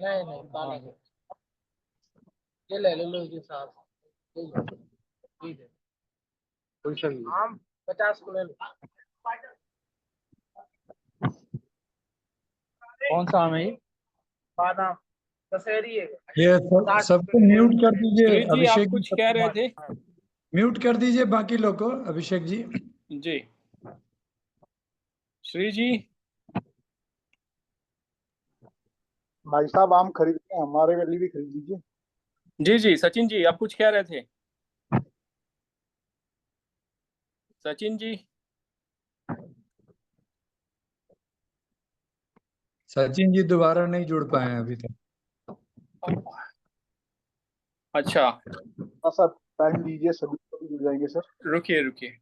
नहीं नहीं, काला है। ये ले लो लो इसके साथ। ठीक है, ठीक है। आम 50 को ले लो। कौन सा आम है ये? बादाम। दशहरी है। ये सब 60 रुपए सबको किलो म्यूट कर है। दीजिए, श्री जी आप अभिषेक जी कुछ कह सबको रहे थे? म्यूट कर दीजिए बाकी लोग को, अभिषेक जी। जी श्री जी। भाई साहब आम खरीदते हैं, हमारे लिए भी खरीद लीजिए। जी जी सचिन जी आप कुछ कह रहे थे? सचिन जी। सचिन जी दोबारा नहीं जुड़ पाए हैं अभी तक। अच्छा थोड़ा सा टाइम दीजिए, सभी को मिल जाएंगे सर। रुकिए रुकिए।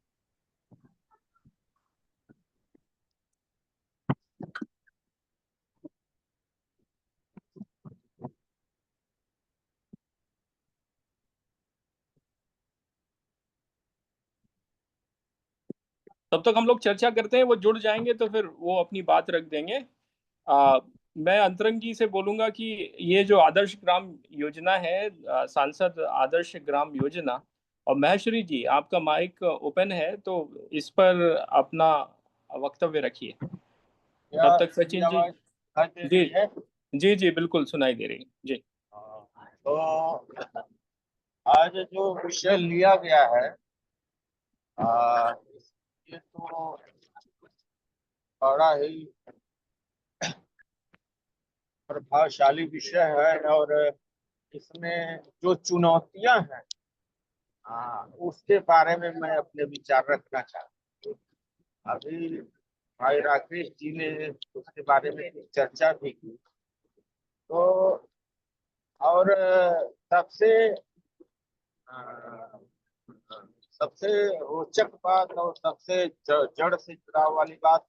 तब तक हम लोग चर्चा करते हैं, वो जुड़ जाएंगे तो फिर वो अपनी बात रख देंगे। आ, मैं अंतरंग जी से बोलूंगा कि ये जो आदर्श ग्राम योजना है, सांसद आदर्श ग्राम योजना, और महेश्वरी जी आपका माइक ओपन है तो इस पर अपना वक्तव्य रखिए। तब क्या तक मेरी सचिन जी। आवाज दिखाई दे जी रही है? जी जी बिल्कुल सुनाई दे रही जी। तो आज जो विषय लिया गया है, ये तो बड़ा ही प्रभावशाली विषय है, और इसमें जो चुनौतियां हैं, उसके बारे में मैं अपने विचार रखना चाहता हूँ। अभी भाई राकेश जी ने उसके बारे में चर्चा भी की। तो और सबसे अ, सबसे रोचक बात और सबसे जड़ से जुड़ाव वाली बात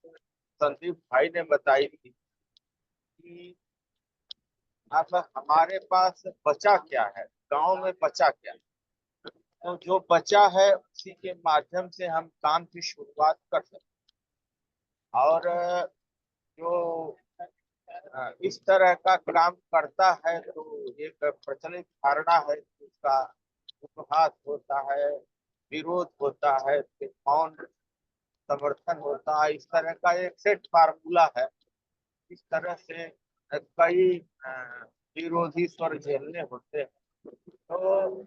संदीप भाई ने बताई थी कि अब हमारे पास बचा क्या है, गांव में बचा क्या है। तो जो बचा है उसी के माध्यम से हम काम की शुरुआत कर सकते हैं। और जो इस तरह का काम करता है तो एक प्रचलित धारणा है कि उसका उपहास होता है, विरोध होता है, फिर मौन समर्थन होता है। इस तरह का एक सेट फार्मूला है। इस तरह से कई विरोधी स्वर झेलने होते हैं। तो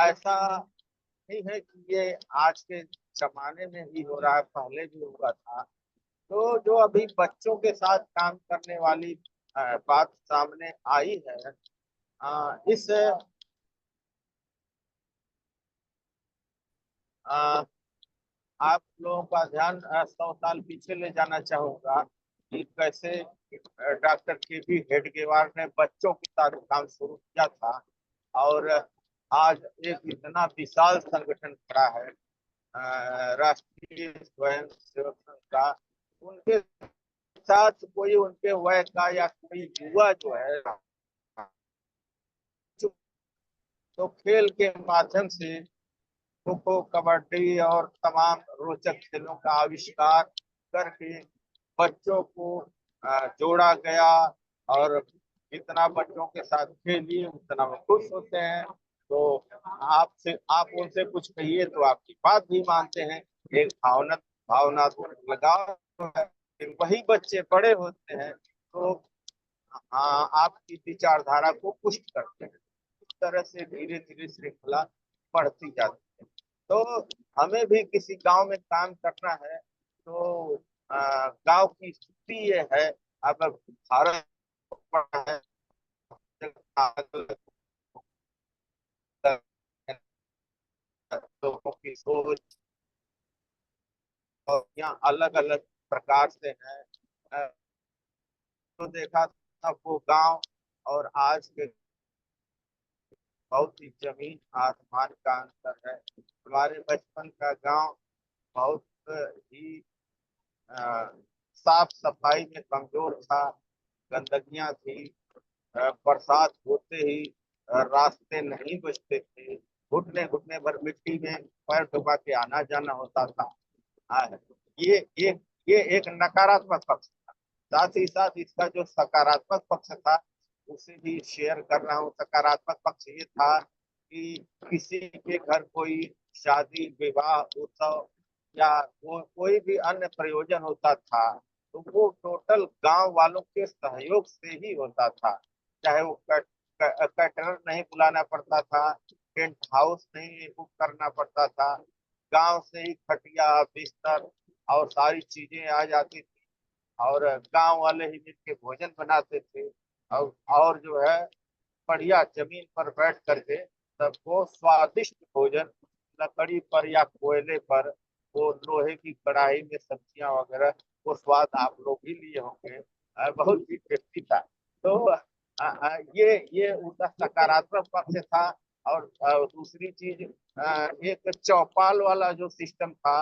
ऐसा नहीं है कि ये आज के जमाने में ही हो रहा है, पहले भी हुआ था। तो जो अभी बच्चों के साथ काम करने वाली बात सामने आई है, इस आ, आप लोगों का ध्यान 100 साल पीछे ले जाना चाहूंगा कि कैसे डॉक्टर के बी हेडगेवार ने बच्चों के साथ काम शुरू किया था। और आज एक इतना विशाल संगठन खड़ा है, राष्ट्रीय स्वयं सेवक संघ का। उनके साथ कोई उनके वय का या कोई युवा जो है, तो खेल के माध्यम से खो खो, कबड्डी और तमाम रोचक खेलों का आविष्कार करके बच्चों को जोड़ा गया। और जितना बच्चों के साथ खेलिए उतना वो खुश होते हैं। तो आप उनसे कुछ कहिए तो आपकी बात भी मानते हैं। एक भावनात्मक लगाव है। फिर वही बच्चे बड़े होते हैं तो आपकी विचारधारा को पुष्ट करते हैं। इस तरह से धीरे धीरे श्रृंखला बढ़ती जाती है। तो हमें भी किसी गांव में काम करना है तो गांव की स्थिति ये है। अब भारत बड़ा है, लोगों की सोच और यहाँ अलग अलग प्रकार से है। तो देखा था वो गांव और आज के बहुत ही जमीन आसमान का अंतर है। हमारे बचपन का गांव बहुत ही अ, साफ सफाई में कमजोर था। गंदगियां थी। बरसात होते ही रास्ते नहीं बचते थे। घुटने घुटने भर मिट्टी में पैर डुबा के आना जाना होता था। हाँ, ये ये ये एक नकारात्मक पक्ष था। साथ ही साथ इसका जो सकारात्मक पक्ष था उसे भी शेयर कर रहा हूँ। सकारात्मक पक्ष ये था कि किसी के घर कोई शादी विवाह उत्सव या कोई भी अन्य प्रयोजन होता था तो वो टोटल गांव वालों के सहयोग से ही होता था। चाहे वो कैटरर नहीं बुलाना पड़ता था, टेंट हाउस नहीं बुक करना पड़ता था, गांव से ही खटिया बिस्तर और सारी चीजें आ जाती थी और गांव वाले ही मिलके भोजन बनाते थे। और जो है बढ़िया जमीन पर बैठ करके सबको स्वादिष्ट भोजन लकड़ी पर या कोयले पर, वो लोहे की कढ़ाई में सब्जियां वगैरह, वो स्वाद आप लोग भी लिए होंगे। बहुत ही टेस्टी था। तो ये उसका सकारात्मक पक्ष था। और दूसरी चीज, एक चौपाल वाला जो सिस्टम था,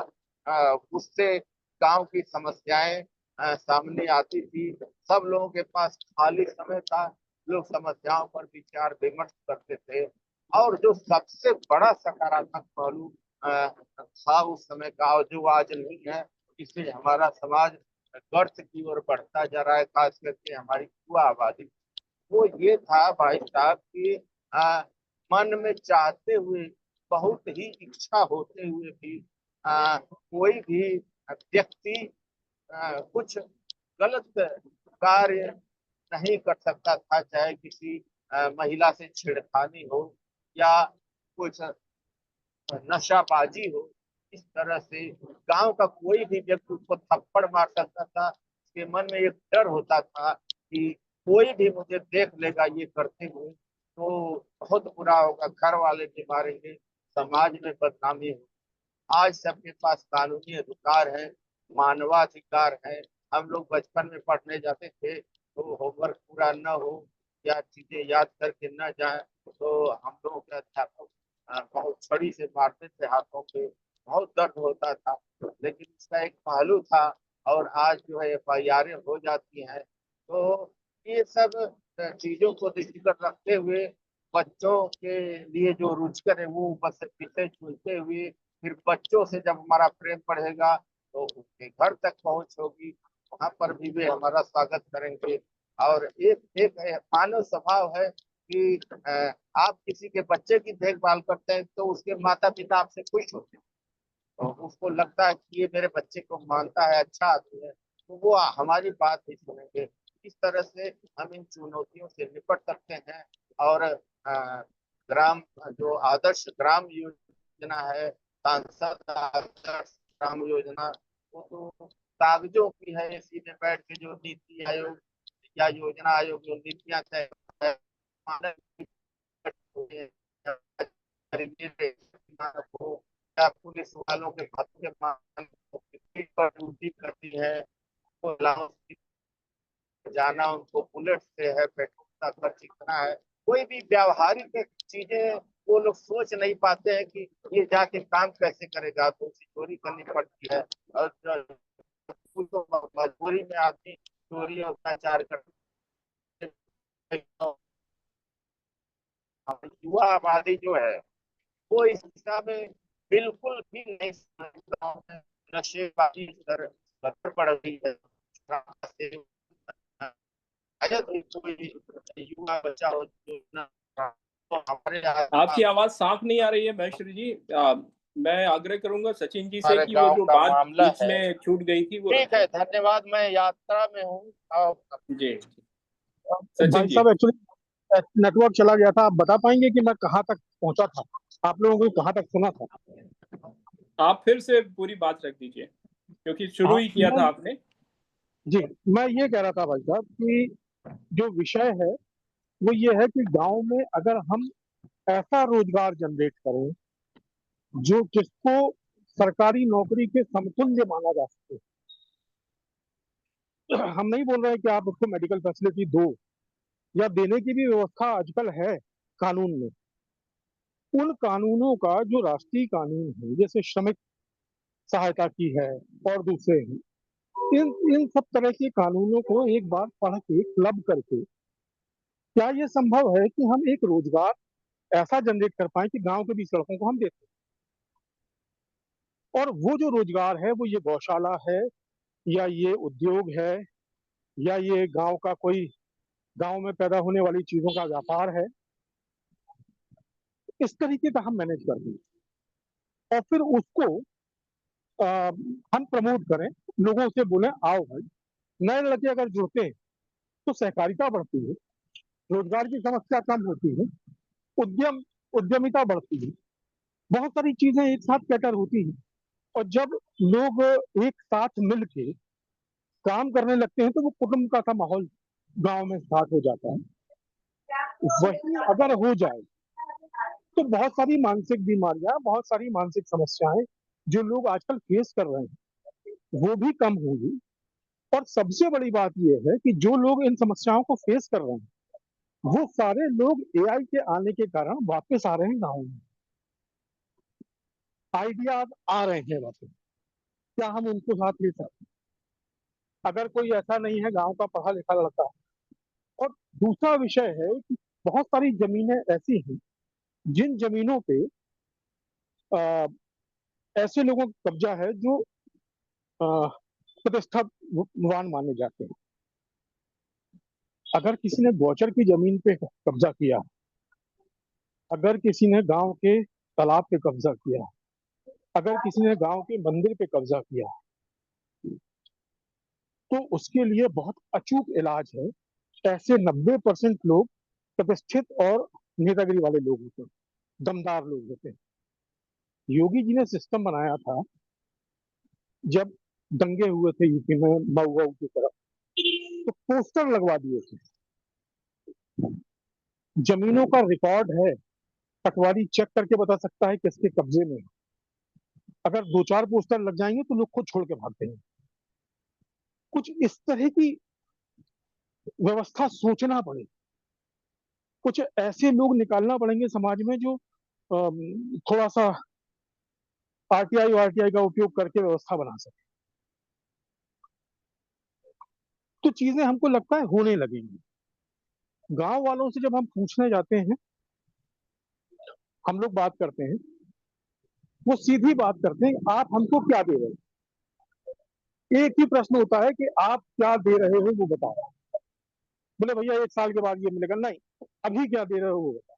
उससे गांव की समस्याएं सामने आती थी। सब लोगों के पास खाली समय था, लोग समस्याओं पर विचार विमर्श करते थे। और जो सबसे बड़ा सकारात्मक पहलू था उस समय का और जो आज नहीं है, इससे हमारा समाज गर्त की ओर बढ़ता जा रहा है, खास करके हमारी युवा आबादी। वो ये था भाई साहब कि मन में चाहते हुए, बहुत ही इच्छा होते हुए भी कोई भी व्यक्ति कुछ गलत कार्य नहीं कर सकता था। चाहे किसी महिला से छेड़खानी हो या कुछ नशाबाजी हो, इस तरह से गांव का कोई भी व्यक्ति उसको थप्पड़ मार सकता था। उसके मन में एक डर होता था कि कोई भी मुझे देख लेगा ये करते हुए तो बहुत बुरा होगा, घर वाले भी मारेंगे, समाज में बदनामी हो। आज सबके पास कानूनी अधिकार है, मानवाधिकार है। हम लोग बचपन में पढ़ने जाते थे तो होमवर्क पूरा न हो या चीजें याद करके न जाए तो हम लोगों के अध्यापक बहुत छड़ी से मारते थे हाथों पे, बहुत दर्द होता था। लेकिन इसका एक पहलू था और आज जो है FIR हो जाती हैं। तो ये सब चीजों को दृष्टिगत रखते हुए बच्चों के लिए जो रुचिकर है वो ऊपर से पीछे छूते हुए, फिर बच्चों से जब हमारा प्रेम बढ़ेगा तो उनके घर तक पहुंच होगी, वहां पर भी वे हमारा स्वागत करेंगे। और एक एक मानव स्वभाव है कि आप किसी के बच्चे की देखभाल करते हैं तो उसके माता पिता आपसे खुश होते हैं, तो उसको लगता है कि ये मेरे बच्चे को मानता है, अच्छा आदमी है, तो वो हमारी बात ही सुनेंगे। इस तरह से हम इन चुनौतियों से निपट सकते हैं। और ग्राम जो आदर्श ग्राम योजना है, सांसद आदर्श ग्राम योजना, वो तो कागजों की है। इसी में बैठ के जो नीति आयोग या योजना आयोग जो नीतियां तय है, या पुलिस वालों के भत्ते पर ड्यूटी करती है, जाना उनको बुलेट से है, पेट्रोल का खर्च कितना है, कोई भी व्यावहारिक चीजें वो लोग सोच नहीं पाते हैं कि ये जाके काम कैसे करेगा, तो उसे चोरी करनी पड़ती है। और तो मजबूरी में आदमी चोरी और अत्याचार करते। युवा आबादी जो है वो इस दिशा में बिल्कुल भी नहीं समझता है। नशेबाजी दर बढ़ रही है। अगर कोई युवा बच्चा हो जो ना, तो हमारे आपकी आवाज साफ नहीं आ रही है महेश्वरी जी। मैं आग्रह करूंगा सचिन जी से हमारे कि वो गांव जो का बात मामला बीच है। में छूट गई थी वो ठीक है, रखें। धन्यवाद। मैं यात्रा में हूँ। जी सचिन भाई जी। साहब एक्चुअली नेटवर्क चला गया था। आप बता पाएंगे कि मैं कहाँ तक पहुंचा था, आप लोगों को कहाँ तक सुना था? आप फिर से पूरी बात रख दीजिए क्योंकि शुरू हाँ, ही किया था आपने। जी, मैं ये कह रहा था भाई साहब कि जो विषय है वो ये है कि गांव में अगर हम ऐसा रोजगार जनरेट करें जो जिसको सरकारी नौकरी के समतुल्य माना जा सके। हम नहीं बोल रहे हैं कि आप उसको मेडिकल फैसिलिटी दो, या देने की भी व्यवस्था आजकल है कानून में। उन कानूनों का जो राष्ट्रीय कानून है, जैसे श्रमिक सहायता की है और दूसरे हैं, इन इन सब तरह के कानूनों को एक बार पढ़ के क्लब करके क्या ये संभव है कि हम एक रोजगार ऐसा जनरेट कर पाए कि गांव के 20 लड़कों को हम देते हैं। और वो जो रोजगार है वो ये गौशाला है, या ये उद्योग है, या ये गांव का कोई गांव में पैदा होने वाली चीजों का व्यापार है, इस तरीके का हम मैनेज करते हैं और फिर उसको हम प्रमोट करें, लोगों से बोले आओ भाई, नए लड़के अगर जुड़ते हैं तो सहकारिता बढ़ती है, रोजगार की समस्या कम होती है, उद्यमिता बढ़ती है, बहुत सारी चीजें एक साथ कैटर होती है। और जब लोग एक साथ मिलके काम करने लगते हैं तो वो कुटुंब का सा माहौल गांव में स्टार्ट हो जाता है। वही अगर हो जाए तो बहुत सारी मानसिक बीमारियां, बहुत सारी मानसिक समस्याएं जो लोग आजकल फेस कर रहे हैं वो भी कम होंगी। और सबसे बड़ी बात यह है कि जो लोग इन समस्याओं को फेस कर रहे हैं वो सारे लोग एआई के आने के कारण वापस आ रहे हैं गाँव में, आइडियाज आ रहे हैं वापस। क्या हम उनको साथ ले सकते हैं? अगर कोई ऐसा नहीं है गांव का पढ़ा लिखा लड़का। और दूसरा विषय है कि बहुत सारी जमीनें ऐसी हैं जिन जमीनों पे आ, ऐसे लोगों का कब्जा है जो आ, प्रतिष्ठावान माने जाते हैं। अगर किसी ने गौचर की जमीन पे कब्जा किया, अगर किसी ने गांव के तालाब पे कब्जा किया, अगर किसी ने गांव के मंदिर पे कब्जा किया, तो उसके लिए बहुत अचूक इलाज है। ऐसे 90% लोग प्रतिष्ठित और नेतागिरी वाले लोग होते हैं, दमदार लोग होते हैं। योगी जी ने सिस्टम बनाया था जब दंगे हुए थे यूपी में मऊ की तरफ, तो पोस्टर लगवा दिए थे, जमीनों का रिकॉर्ड है, पटवारी चेक करके बता सकता है किसके कब्जे में है। अगर 2-4 पोस्टर लग जाएंगे तो लोग खुद छोड़ के भागते हैं। कुछ इस तरह की व्यवस्था सोचना पड़े, कुछ ऐसे लोग निकालना पड़ेंगे समाज में जो थोड़ा सा आरटीआई वारटीआई का उपयोग करके व्यवस्था बना सके। तो चीजें हमको लगता है होने लगेंगी। गांव वालों से जब हम पूछने जाते हैं, हम लोग बात करते हैं, वो सीधी बात करते हैं, आप हमको क्या दे रहे हो। एक ही प्रश्न होता है कि आप क्या दे रहे हो वो बताओ। बोले भैया 1 साल के बाद ये मिलेगा, नहीं अभी क्या दे रहे हो वो बताओ।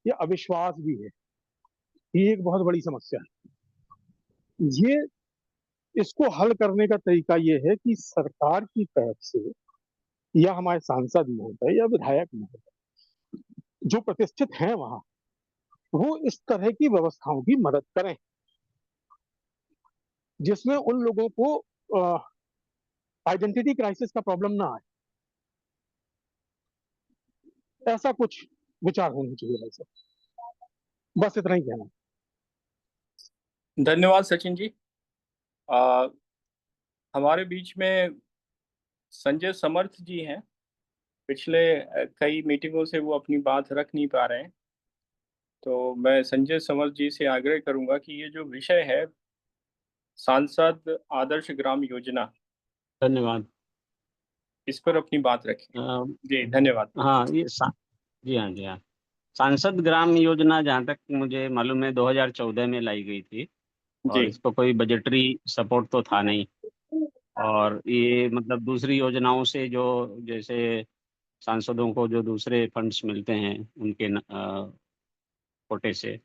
ये अविश्वास भी है, ये एक बहुत बड़ी समस्या है। ये इसको हल करने का तरीका ये है कि सरकार की तरफ से या हमारे सांसद महोदय या विधायक महोदय जो प्रतिष्ठित हैं वहां, वो इस तरह की व्यवस्थाओं की मदद करें जिसमें उन लोगों को आइडेंटिटी क्राइसिस का प्रॉब्लम ना आए। ऐसा कुछ विचार होना चाहिए भाई साहब। बस इतना ही कहना। धन्यवाद सचिन जी। आ, हमारे बीच में संजय समर्थ जी हैं। पिछले कई मीटिंगों से वो अपनी बात रख नहीं पा रहे हैं, तो मैं संजय समर्थ जी से आग्रह करूंगा कि ये जो विषय है सांसद आदर्श ग्राम योजना, धन्यवाद। इस पर अपनी बात रखें। जी धन्यवाद। हाँ जी हाँ जी हाँ। सांसद ग्राम योजना जहाँ तक मुझे मालूम है 2014 में लाई गई थी और जी इसको कोई बजटरी सपोर्ट तो था नहीं। और ये मतलब दूसरी योजनाओं से जो जैसे सांसदों को जो दूसरे फंड्स मिलते हैं उनके कोटे से,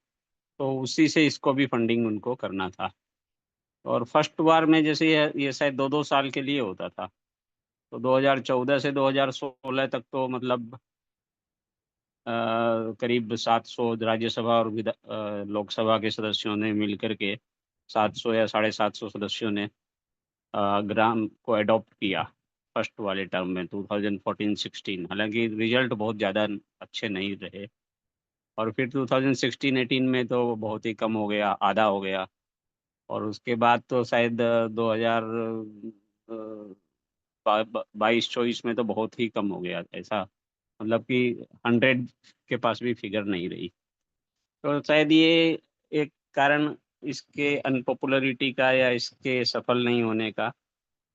तो उसी से इसको भी फंडिंग उनको करना था। और फर्स्ट बार में जैसे ये शायद 2-2 साल के लिए होता था, तो 2014 से 2016 तक तो मतलब करीब 700 राज्यसभा और लोकसभा के सदस्यों ने मिलकर के 700 या 750 सदस्यों ने ग्राम को अडॉप्ट किया फर्स्ट वाले टर्म में 2014-16। हालांकि रिजल्ट बहुत ज़्यादा अच्छे नहीं रहे। और फिर 2016-18 में तो बहुत ही कम हो गया, आधा हो गया। और उसके बाद तो शायद 2022-24 में तो बहुत ही कम हो गया ऐसा, मतलब कि 100 के पास भी फिगर नहीं रही। तो शायद ये एक कारण इसके अनपॉपुलरिटी का या इसके सफल नहीं होने का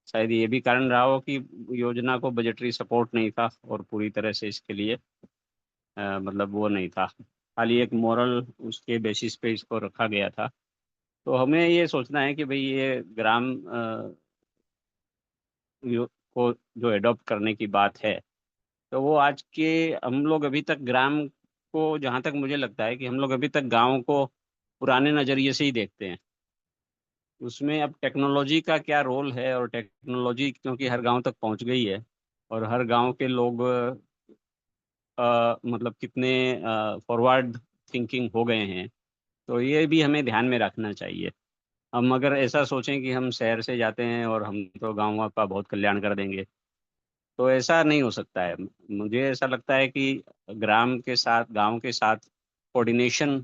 शायद ये भी कारण रहा हो कि योजना को बजटरी सपोर्ट नहीं था और पूरी तरह से इसके लिए मतलब वो नहीं था, खाली एक मॉरल उसके बेसिस पे इसको रखा गया था। तो हमें ये सोचना है कि भाई ये ग्राम को जो एडॉप्ट करने की बात है, तो वो आज के हम लोग अभी तक ग्राम को, जहाँ तक मुझे लगता है कि हम लोग अभी तक गाँव को पुराने नज़रिए से ही देखते हैं। उसमें अब टेक्नोलॉजी का क्या रोल है, और टेक्नोलॉजी क्योंकि हर गांव तक पहुंच गई है और हर गांव के लोग मतलब कितने फॉरवर्ड थिंकिंग हो गए हैं, तो ये भी हमें ध्यान में रखना चाहिए। हम अगर ऐसा सोचें कि हम शहर से जाते हैं और हम तो गाँव का बहुत कल्याण कर देंगे, तो ऐसा नहीं हो सकता है। मुझे ऐसा लगता है कि ग्राम के साथ, गांव के साथ कोऑर्डिनेशन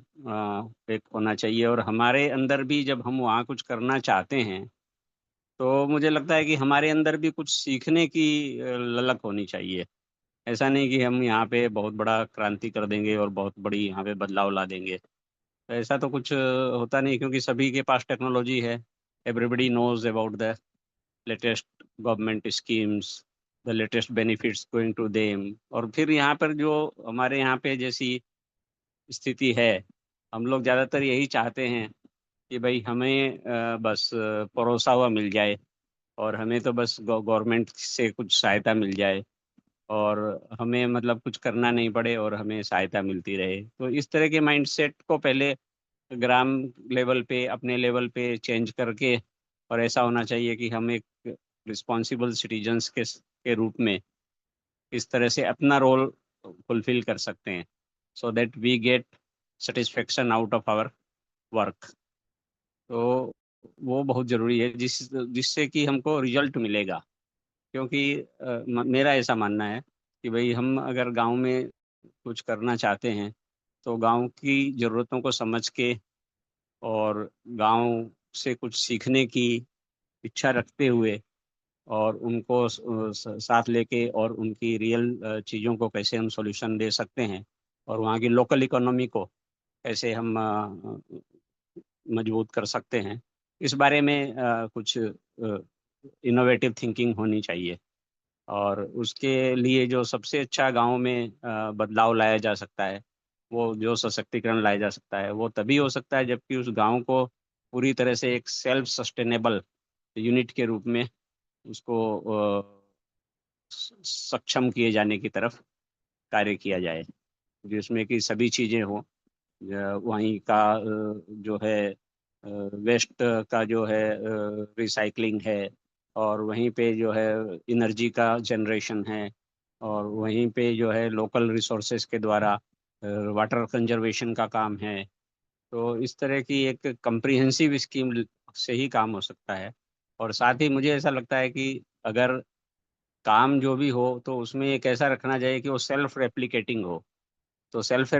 एक होना चाहिए, और हमारे अंदर भी जब हम वहाँ कुछ करना चाहते हैं, तो मुझे लगता है कि हमारे अंदर भी कुछ सीखने की ललक होनी चाहिए। ऐसा नहीं कि हम यहाँ पे बहुत बड़ा क्रांति कर देंगे और बहुत बड़ी यहाँ पे बदलाव ला देंगे। तो ऐसा तो कुछ होता नहीं, क्योंकि सभी के पास टेक्नोलॉजी है। Everybody knows about the latest government schemes, the latest benefits going to them. और फिर यहाँ पर जो हमारे यहाँ पे जैसी स्थिति है, हम लोग ज़्यादातर यही चाहते हैं कि भाई हमें बस परोसा हुआ मिल जाए, और हमें तो बस गवर्नमेंट से कुछ सहायता मिल जाए, और हमें मतलब कुछ करना नहीं पड़े और हमें सहायता मिलती रहे। तो इस तरह के माइंडसेट को पहले ग्राम लेवल पे, अपने लेवल पे चेंज करके, और ऐसा होना चाहिए कि हम एक रिस्पॉन्सिबल सिटीजन्स के रूप में इस तरह से अपना रोल फुलफिल कर सकते हैं, so that we get satisfaction out of our work. तो वो बहुत ज़रूरी है, जिससे कि हमको रिजल्ट मिलेगा। क्योंकि मेरा ऐसा मानना है कि भाई हम अगर गांव में कुछ करना चाहते हैं, तो गांव की ज़रूरतों को समझ के और गांव से कुछ सीखने की इच्छा रखते हुए, और उनको साथ लेके, और उनकी रियल चीज़ों को कैसे हम सॉल्यूशन दे सकते हैं, और वहाँ की लोकल इकोनॉमी को कैसे हम मजबूत कर सकते हैं, इस बारे में कुछ इनोवेटिव थिंकिंग होनी चाहिए। और उसके लिए जो सबसे अच्छा गांव में बदलाव लाया जा सकता है, वो जो सशक्तिकरण लाया जा सकता है, वो तभी हो सकता है जबकि उस गांव को पूरी तरह से एक सेल्फ सस्टेनेबल यूनिट के रूप में उसको सक्षम किए जाने की तरफ कार्य किया जाए, जिसमें कि सभी चीज़ें हों। वहीं का जो है वेस्ट का जो है रिसाइकलिंग है, और वहीं पे जो है एनर्जी का जनरेशन है, और वहीं पे जो है लोकल रिसोर्सेज के द्वारा वाटर कंजर्वेशन का काम है। तो इस तरह की एक कंप्रिहेंसिव स्कीम से ही काम हो सकता है। और साथ ही मुझे ऐसा लगता है कि अगर काम जो भी हो, तो उसमें एक ऐसा रखना चाहिए कि वो सेल्फ रेप्लिकेटिंग हो। तो सेल्फ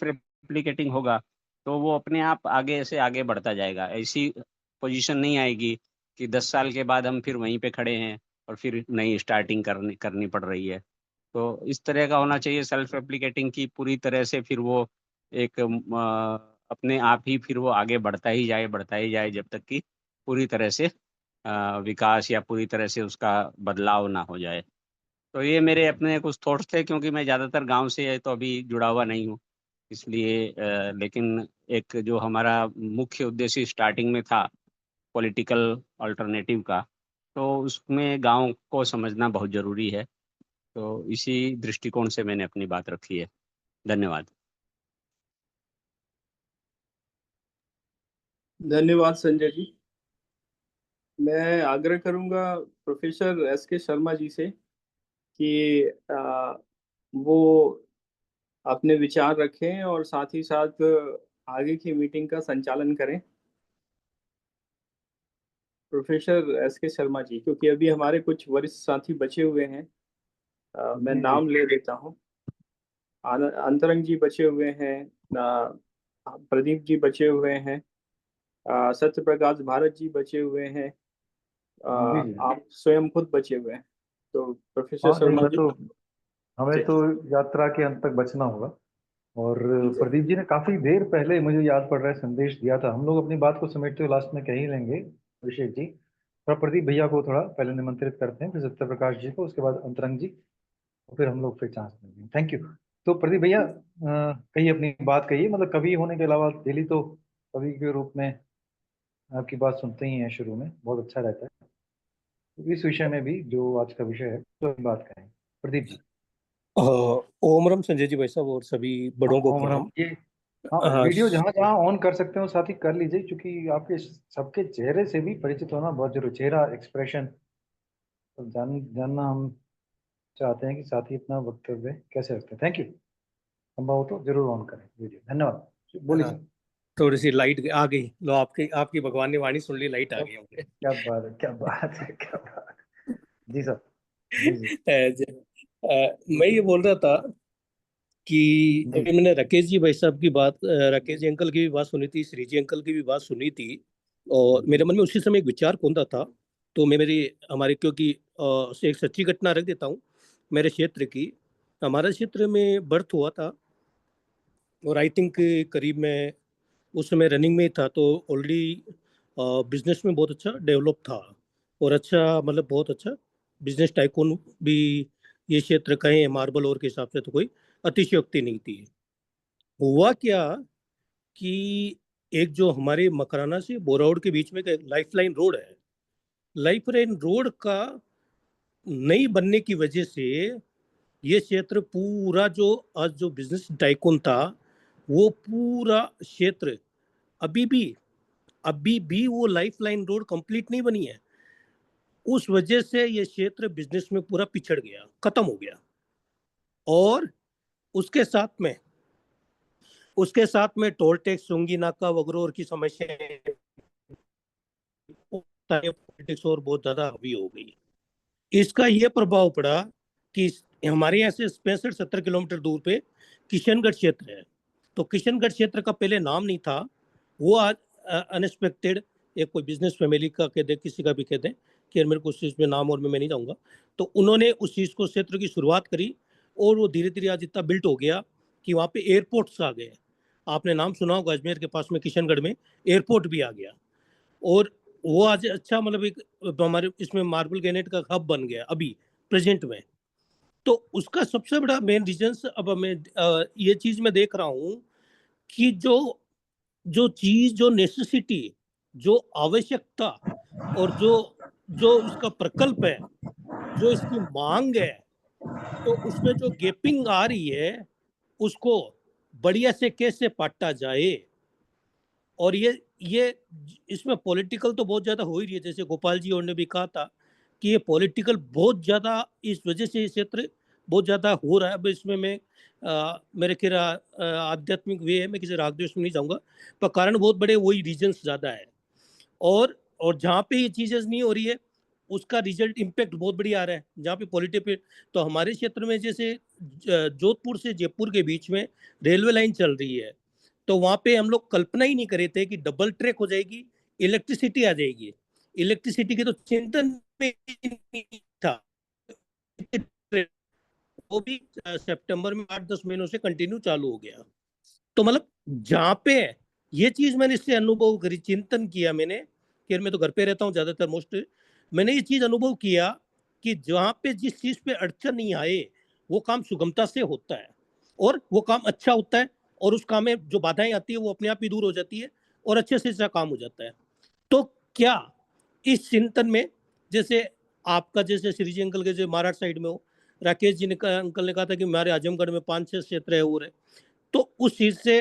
रेप्लिकेटिंग होगा, तो वो अपने आप आगे से आगे बढ़ता जाएगा। ऐसी पोजीशन नहीं आएगी कि 10 साल के बाद हम फिर वहीं पे खड़े हैं और फिर नई स्टार्टिंग करनी पड़ रही है। तो इस तरह का होना चाहिए सेल्फ रेप्लिकेटिंग की, पूरी तरह से फिर वो एक अपने आप ही फिर वो आगे बढ़ता ही जाए, जब तक कि पूरी तरह से विकास या पूरी तरह से उसका बदलाव ना हो जाए। तो ये मेरे अपने कुछ थॉट्स थे, क्योंकि मैं ज़्यादातर गांव से तो अभी जुड़ा हुआ नहीं हूँ, इसलिए लेकिन एक जो हमारा मुख्य उद्देश्य स्टार्टिंग में था पॉलिटिकल अल्टरनेटिव का, तो उसमें गांव को समझना बहुत ज़रूरी है। तो इसी दृष्टिकोण से मैंने अपनी बात रखी है। धन्यवाद। धन्यवाद संजय जी। मैं आग्रह करूंगा प्रोफेसर एस के शर्मा जी से कि वो अपने विचार रखें और साथ ही साथ आगे की मीटिंग का संचालन करें। प्रोफेसर एस के शर्मा जी, क्योंकि अभी हमारे कुछ वरिष्ठ साथी बचे हुए हैं। मैं नाम ले देता हूँ। अंतरंग जी बचे हुए हैं, प्रदीप जी बचे हुए हैं, सत्य प्रकाश भारत जी बचे हुए हैं, जी जी। आप स्वयं खुद बचे हुए हैं। तो प्रोफेसर हाँ नहीं, शर्मा मैं जी। तो हमें जी तो यात्रा के अंत तक बचना होगा। और जी प्रदीप जी ने काफी देर पहले, मुझे याद पड़ रहा है, संदेश दिया था। हम लोग अपनी बात को समेटते हुए लास्ट में कह ही लेंगे अभिषेक जी। थोड़ा प्रदीप भैया को थोड़ा पहले निमंत्रित करते हैं, फिर सत्य प्रकाश जी को, उसके बाद अंतरंग जी, और फिर हम लोग फिर चांस देंगे। Thank you. तो प्रदीप भैया कहिए, अपनी बात कहिए। मतलब कवि होने के अलावा डेली तो कवि के रूप में आपकी बात सुनते ही हैं, शुरू में बहुत अच्छा रहता है। इस विषय में भी जो आज का विषय है तो हम बात करें। प्रदीप जी। ओम राम संजय जी भाई साहब और सभी बड़ों को और हम प्रणाम। ये हाँ, हाँ, वीडियो जहाँ जहाँ ऑन कर सकते हो साथ ही कर लीजिए, क्योंकि आपके सबके चेहरे से भी परिचित होना बहुत जरूरी, चेहरा एक्सप्रेशन तो जानना हम चाहते हैं कि साथी अपना वक्तव्य कैसे रखते हैं। Thank you. संभव हो तो जरूर ऑन करें वीडियो। धन्यवाद। बोलिए सर। थोड़ी सी लाइट आ गई, लो आपकी आपकी भगवान ने वाणी सुन ली, लाइट आ गई मुझे। क्या बात है, क्या बात है, क्या बात है। जी सर, जी जी मैं ये बोल रहा था कि जी। अभी मैंने राकेश जी भाई साहब की बात, राकेश जी अंकल की भी बात सुनी थी, श्री जी अंकल की भी बात सुनी थी, और मेरे मन में उसी समय एक विचार कौंधा था। तो मैं मेरी हमारी क्योंकि से एक सच्ची घटना रख देता हूँ मेरे क्षेत्र की। हमारे क्षेत्र में बर्थ हुआ था और आई थिंक करीब मैं उस समय रनिंग में ही था, तो ऑलरेडी बिजनेस में बहुत अच्छा डेवलप था और अच्छा मतलब बहुत अच्छा बिजनेस टाइकून भी ये क्षेत्र कहें मार्बल और के हिसाब से तो कोई अतिशयोक्ति नहीं थी। हुआ क्या कि एक जो हमारे मकराना से बोरावड़ के बीच में एक लाइफलाइन रोड है, लाइफलाइन रोड का नई बनने की वजह से ये क्षेत्र पूरा जो आज जो बिजनेस टाइकून था वो पूरा क्षेत्र अभी भी वो लाइफलाइन रोड कंप्लीट नहीं बनी है। उस वजह से ये क्षेत्र बिजनेस में पूरा पिछड़ गया, खत्म हो गया। और उसके साथ में टोल टैक्स, सोंगी नाका वगैरह और की समस्याएं, पॉलिटिक्स और बहुत ज्यादा हावी हो गई। इसका ये प्रभाव पड़ा कि हमारे यहाँ से 65-70 किलोमीटर दूर पे किशनगढ़ क्षेत्र है। तो किशनगढ़ क्षेत्र का पहले नाम नहीं था, वो आज अनएक्सपेक्टेड एक कोई बिजनेस फैमिली का कह दे, किसी का भी कह दे कि मेरे को उस चीज़ में नाम और मैं नहीं जाऊँगा, तो उन्होंने उस चीज़ को क्षेत्र की शुरुआत करी और वो धीरे धीरे आज इतना बिल्ट हो गया कि वहाँ पे एयरपोर्ट्स आ गए। आपने नाम सुना होगा, अजमेर के पास में किशनगढ़ में एयरपोर्ट भी आ गया और वो आज अच्छा मतलब एक हमारे इसमें मार्बल ग्रेनाइट का हब बन गया अभी प्रेजेंट में। तो उसका सबसे बड़ा मेन रीजन अब मैं ये चीज मैं देख रहा हूँ कि जो जो चीज जो नेसेसिटी, जो आवश्यकता और जो जो इसका प्रकल्प है, जो इसकी मांग है, तो उसमें जो गैपिंग आ रही है उसको बढ़िया से कैसे पाटा जाए। और ये इसमें पॉलिटिकल तो बहुत ज्यादा हो ही रही है, जैसे गोपाल जी और ने भी कहा था कि ये पॉलिटिकल बहुत ज्यादा इस वजह से ये क्षेत्र बहुत ज्यादा हो रहा है। अब इसमें मैं मेरे ख्याल आध्यात्मिक वे है, मैं किसी राग द्वेष में नहीं जाऊंगा, पर कारण बहुत बड़े वही रीजन्स ज्यादा है। और जहाँ पे ये चीजें नहीं हो रही है उसका रिजल्ट इम्पैक्ट बहुत बढ़िया आ रहा है। जहाँ पे पॉलिटिकल, तो हमारे क्षेत्र में जैसे जोधपुर से जयपुर के बीच में रेलवे लाइन चल रही है, तो वहां पे हम लोग कल्पना ही नहीं करे थे कि डबल ट्रैक हो जाएगी, इलेक्ट्रिसिटी आ जाएगी। इलेक्ट्रिसिटी के तो चिंतन में ही नहीं था। वो भी सितंबर में 8-10 महीनों से कंटिन्यू चालू हो गया। तो मतलब जहाँ पे ये चीज मैंने इससे अनुभव करी, चिंतन किया मैंने कि मैं तो घर पे रहता हूँ ज्यादातर मोस्ट, मैंने ये चीज अनुभव किया कि जहाँ पे जिस चीज पे अड़चन नहीं आए वो काम सुगमता से होता है और वो काम अच्छा होता है, और उस काम में जो बाधाएं आती है वो अपने आप ही दूर हो जाती है और अच्छे से अच्छा काम हो जाता है। तो क्या इस चिंतन में, जैसे आपका जैसे श्री जी अंकल के जो महाराष्ट्र साइड में हो, राकेश जी ने अंकल ने कहा था कि हमारे आजमगढ़ में 5-6 क्षेत्र है और है, तो उस चीज से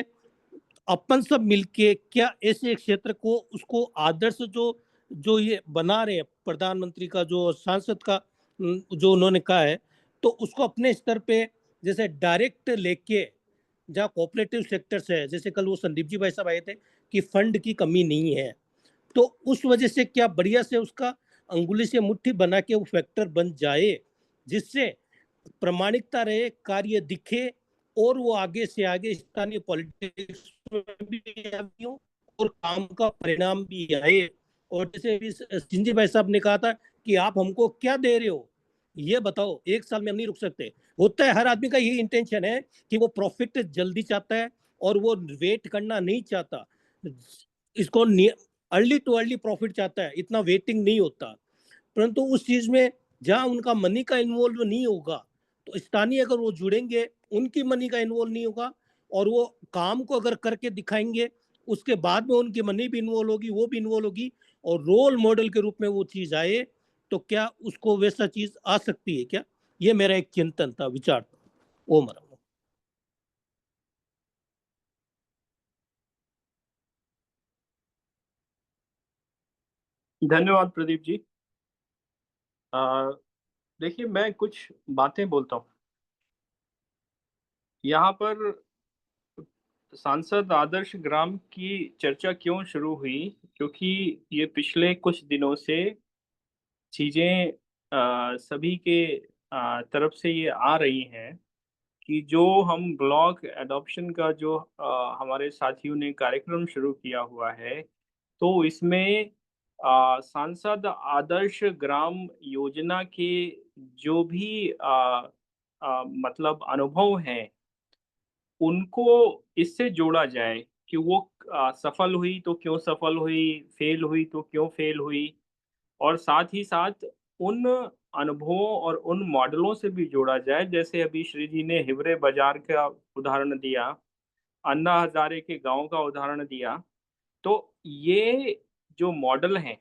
अपन सब मिलके क्या ऐसे एक क्षेत्र को उसको आदर्श जो जो ये बना रहे हैं प्रधानमंत्री का जो सांसद का जो उन्होंने कहा है, तो उसको अपने स्तर पे जैसे डायरेक्ट लेके, जहाँ कोऑपरेटिव सेक्टर्स है, जैसे कल वो संदीप जी भाई साहब आए थे कि फंड की कमी नहीं है, तो उस वजह से क्या बढ़िया से उसका अंगुली से मुट्ठी बना के वो फैक्टर बन जाए जिससे प्रामाणिकता रहे, कार्य दिखे और वो आगे से आगे स्थानीय पॉलिटिक्स में भी आगे हो और काम का परिणाम भी आए। और जैसे अभी सिंजी भाई साहब ने कहा था कि आप हमको क्या दे रहे हो, ये बताओ, 1 साल में हम नहीं रुक सकते। होता है हर आदमी का यही इंटेंशन है कि वो प्रॉफिट जल्दी चाहता है और वो वेट करना नहीं चाहता, इसको अर्ली टू अर्ली प्रॉफिट चाहता है, इतना वेटिंग नहीं होता। परंतु उस चीज में जहां उनका मनी का इन्वॉल्व नहीं होगा, तो स्थानीय अगर वो जुड़ेंगे, उनकी मनी का इन्वॉल्व नहीं होगा और वो काम को अगर करके दिखाएंगे, उसके बाद में उनकी मनी भी इन्वॉल्व होगी, वो भी इन्वॉल्व होगी और रोल मॉडल के रूप में वो चीज आए, तो क्या उसको वैसा चीज आ सकती है क्या? ये मेरा एक चिंतन था, विचार था। ओम राम। धन्यवाद प्रदीप जी। देखिए, मैं कुछ बातें बोलता हूँ यहाँ पर। सांसद आदर्श ग्राम की चर्चा क्यों शुरू हुई, क्योंकि ये पिछले कुछ दिनों से चीजें सभी के तरफ से ये आ रही हैं कि जो हम ब्लॉक एडॉप्शन का जो हमारे साथियों ने कार्यक्रम शुरू किया हुआ है, तो इसमें सांसद आदर्श ग्राम योजना के जो भी मतलब अनुभव हैं, उनको इससे जोड़ा जाए कि वो सफल हुई तो क्यों सफल हुई, फेल हुई तो क्यों फेल हुई, और साथ ही साथ उन अनुभवों और उन मॉडलों से भी जोड़ा जाए। जैसे अभी श्री जी ने हिवरे बाजार का उदाहरण दिया, अन्ना हजारे के गांव का उदाहरण दिया। तो ये जो मॉडल हैं,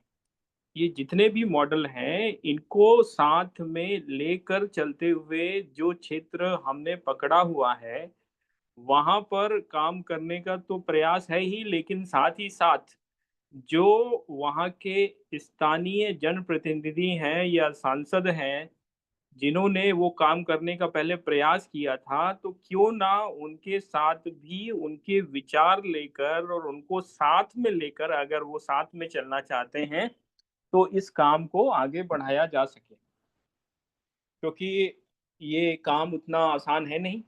ये जितने भी मॉडल हैं, इनको साथ में लेकर चलते हुए जो क्षेत्र हमने पकड़ा हुआ है, वहां पर काम करने का तो प्रयास है ही, लेकिन साथ ही साथ जो वहाँ के स्थानीय जनप्रतिनिधि हैं या सांसद हैं, जिन्होंने वो काम करने का पहले प्रयास किया था, तो क्यों ना उनके साथ भी उनके विचार लेकर और उनको साथ में लेकर, अगर वो साथ में चलना चाहते हैं, तो इस काम को आगे बढ़ाया जा सके। क्योंकि ये काम उतना आसान है नहीं।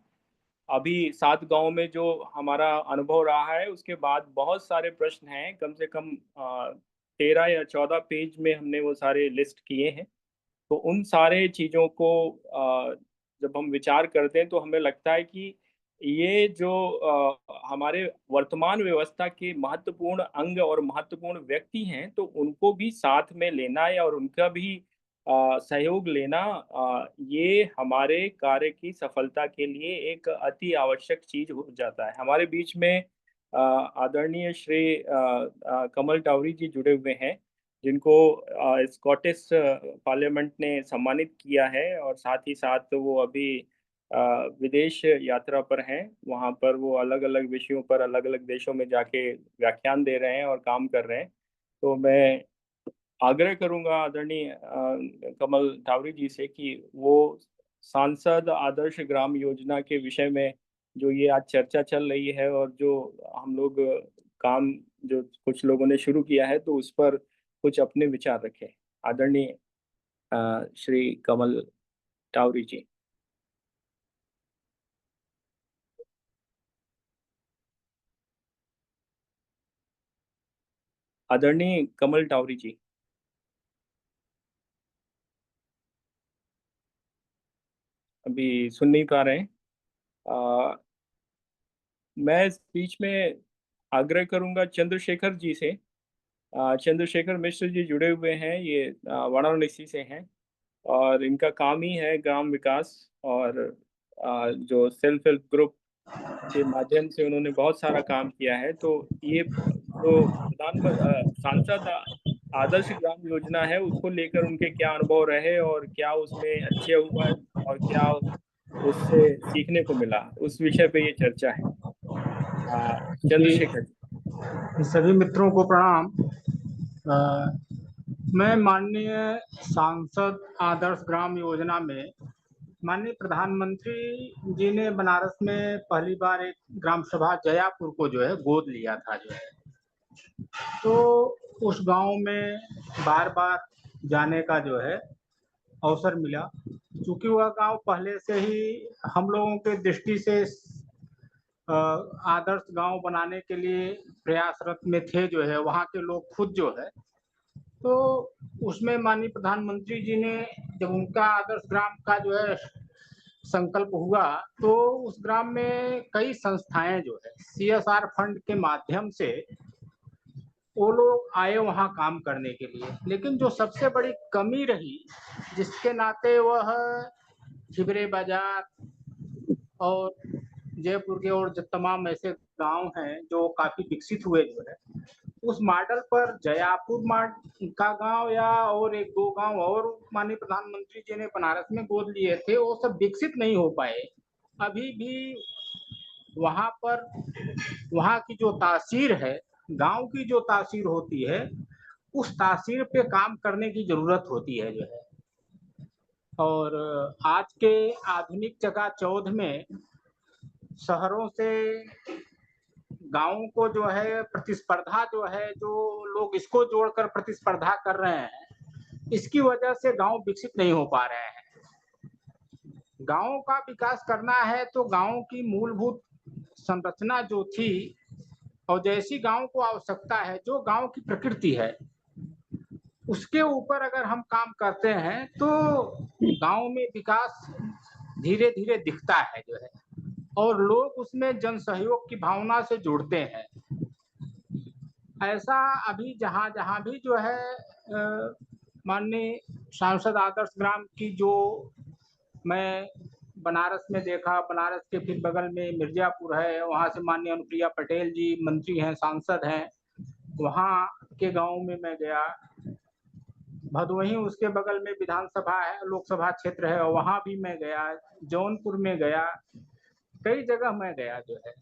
अभी 7 गाँव में जो हमारा अनुभव रहा है, उसके बाद बहुत सारे प्रश्न हैं, कम से कम 13 या 14 पेज में हमने वो सारे लिस्ट किए हैं। तो उन सारे चीज़ों को जब हम विचार करते हैं, तो हमें लगता है कि ये जो हमारे वर्तमान व्यवस्था के महत्वपूर्ण अंग और महत्वपूर्ण व्यक्ति हैं, तो उनको भी साथ में लेना है और उनका भी सहयोग लेना, ये हमारे कार्य की सफलता के लिए एक अति आवश्यक चीज हो जाता है। हमारे बीच में आदरणीय श्री कमल टावरी जी जुड़े हुए हैं, जिनको स्कॉटिश पार्लियामेंट ने सम्मानित किया है, और साथ ही साथ वो अभी विदेश यात्रा पर हैं। वहाँ पर वो अलग अलग विषयों पर अलग अलग देशों में जाके व्याख्यान दे रहे हैं और काम कर रहे हैं। तो मैं आग्रह करूंगा आदरणीय कमल टावरी जी से कि वो सांसद आदर्श ग्राम योजना के विषय में जो ये आज चर्चा चल रही है, और जो हम लोग काम जो कुछ लोगों ने शुरू किया है, तो उस पर कुछ अपने विचार रखें। आदरणीय श्री कमल टावरी जी। आदरणीय कमल टावरी जी। अभी सुन नहीं पा रहे हैं। मैं इस बीच में आग्रह करूंगा चंद्रशेखर जी से। चंद्रशेखर मिश्र जी जुड़े हुए हैं, ये वाराणसी से हैं, और इनका काम ही है ग्राम विकास, और जो सेल्फ हेल्प ग्रुप के माध्यम से उन्होंने बहुत सारा काम किया है। तो ये जो सांसद आदर्श ग्राम योजना है, उसको लेकर उनके क्या अनुभव रहे और क्या उसमें अच्छे हुआ और क्या उससे सीखने को मिला, उस विषय पे ये चर्चा है। चंद्रशेखर जी। सभी मित्रों को प्रणाम। मैं माननीय सांसद आदर्श ग्राम योजना में माननीय प्रधानमंत्री जी ने बनारस में पहली बार एक ग्राम सभा जयापुर को जो है गोद लिया था जो है, तो उस गांव में बार बार जाने का जो है अवसर मिला। क्योंकि वह गांव पहले से ही हम लोगों के दृष्टि से आदर्श गांव बनाने के लिए प्रयासरत में थे जो है, वहाँ के लोग खुद जो है। तो उसमें माननीय प्रधानमंत्री जी ने जब उनका आदर्श ग्राम का जो है संकल्प हुआ, तो उस ग्राम में कई संस्थाएं जो है CSR फंड के माध्यम से वो लोग आए वहाँ काम करने के लिए। लेकिन जो सबसे बड़ी कमी रही, जिसके नाते वह हिवरे बाजार और जयपुर के और जो तमाम ऐसे गांव हैं जो काफी विकसित हुए जो है, उस मॉडल पर जयापुर का गांव या और एक दो गांव और माननीय प्रधानमंत्री जी ने बनारस में गोद लिए थे, वो सब विकसित नहीं हो पाए। अभी भी वहां पर वहां की जो तासीर है, गांव की जो तासीर होती है, उस तासीर पे काम करने की जरूरत होती है जो है। और आज के आधुनिक चकाचौंध में शहरों से गांवों को जो है प्रतिस्पर्धा जो है, जो लोग इसको जोड़कर प्रतिस्पर्धा कर रहे हैं, इसकी वजह से गांव विकसित नहीं हो पा रहे हैं। गांवों का विकास करना है तो गांव की मूलभूत संरचना जो थी और जैसी गांव को आवश्यकता है, जो गांव की प्रकृति है, उसके ऊपर अगर हम काम करते हैं तो गांव में विकास धीरे धीरे दिखता है जो है, और लोग उसमें जन सहयोग की भावना से जुड़ते हैं। ऐसा अभी जहां जहां भी जो है माननीय सांसद आदर्श ग्राम की जो मैं बनारस में देखा, बनारस के फिर बगल में मिर्जापुर है, वहाँ से माननीय अनुप्रिया पटेल जी मंत्री हैं, सांसद हैं, वहाँ के गांव में मैं गया। भदोही उसके बगल में विधानसभा है, लोकसभा क्षेत्र है, वहाँ भी मैं गया। जौनपुर में गया, कई जगह मैं गया जो है।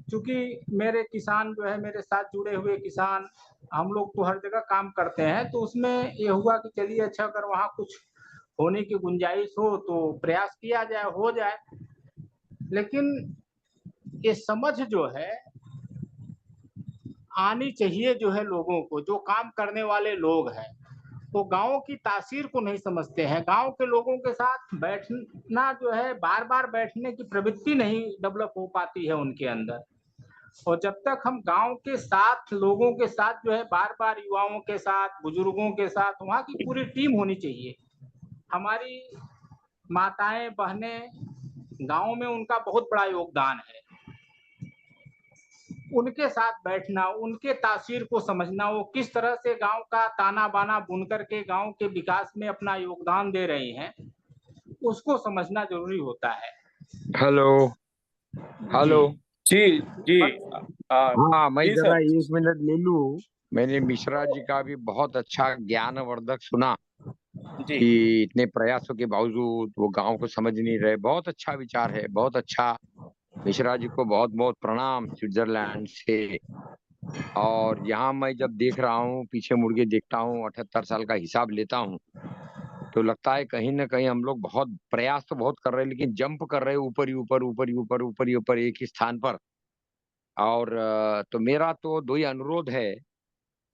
क्योंकि मेरे किसान जो है, मेरे साथ जुड़े हुए किसान, हम लोग तो हर जगह काम करते हैं, तो उसमें ये हुआ कि चलिए अच्छा, अगर वहाँ कुछ होने की गुंजाइश हो तो प्रयास किया जाए, हो जाए। लेकिन ये समझ जो है आनी चाहिए जो है लोगों को, जो काम करने वाले लोग हैं वो गाँव की तासीर को नहीं समझते हैं। गाँव के लोगों के साथ बैठना जो है, बार बार बैठने की प्रवृत्ति नहीं डेवलप हो पाती है उनके अंदर। और जब तक हम गांव के साथ, लोगों के साथ जो है, बार बार युवाओं के साथ, बुजुर्गों के साथ, वहाँ की पूरी टीम होनी चाहिए। हमारी माताएं, बहनें, गांव में उनका बहुत बड़ा योगदान है। उनके साथ बैठना, उनके तासीर को समझना, वो किस तरह से गांव का ताना बाना बुन करके गांव के विकास में अपना योगदान दे रही हैं, उसको समझना जरूरी होता है। Hello hello. जी जी हाँ, मैं जी जरा सर। 1 मिनट ले लूं। मैंने मिश्रा जी का भी बहुत अच्छा ज्ञानवर्धक सुना जी कि इतने प्रयासों के बावजूद वो गांव को समझ नहीं रहे। बहुत अच्छा विचार है, बहुत अच्छा। मिश्रा जी को बहुत बहुत प्रणाम स्विट्जरलैंड से। और यहाँ मैं जब देख रहा हूँ, पीछे मुड़ के देखता हूँ, 78 साल का हिसाब लेता हूँ, तो लगता है कहीं ना कहीं हम लोग बहुत प्रयास तो बहुत कर रहे हैं, लेकिन जंप कर रहे हैं ऊपर ही ऊपर, ऊपर ही ऊपर, ऊपर ही ऊपर, एक ही स्थान पर। और तो मेरा तो 2 ही अनुरोध है।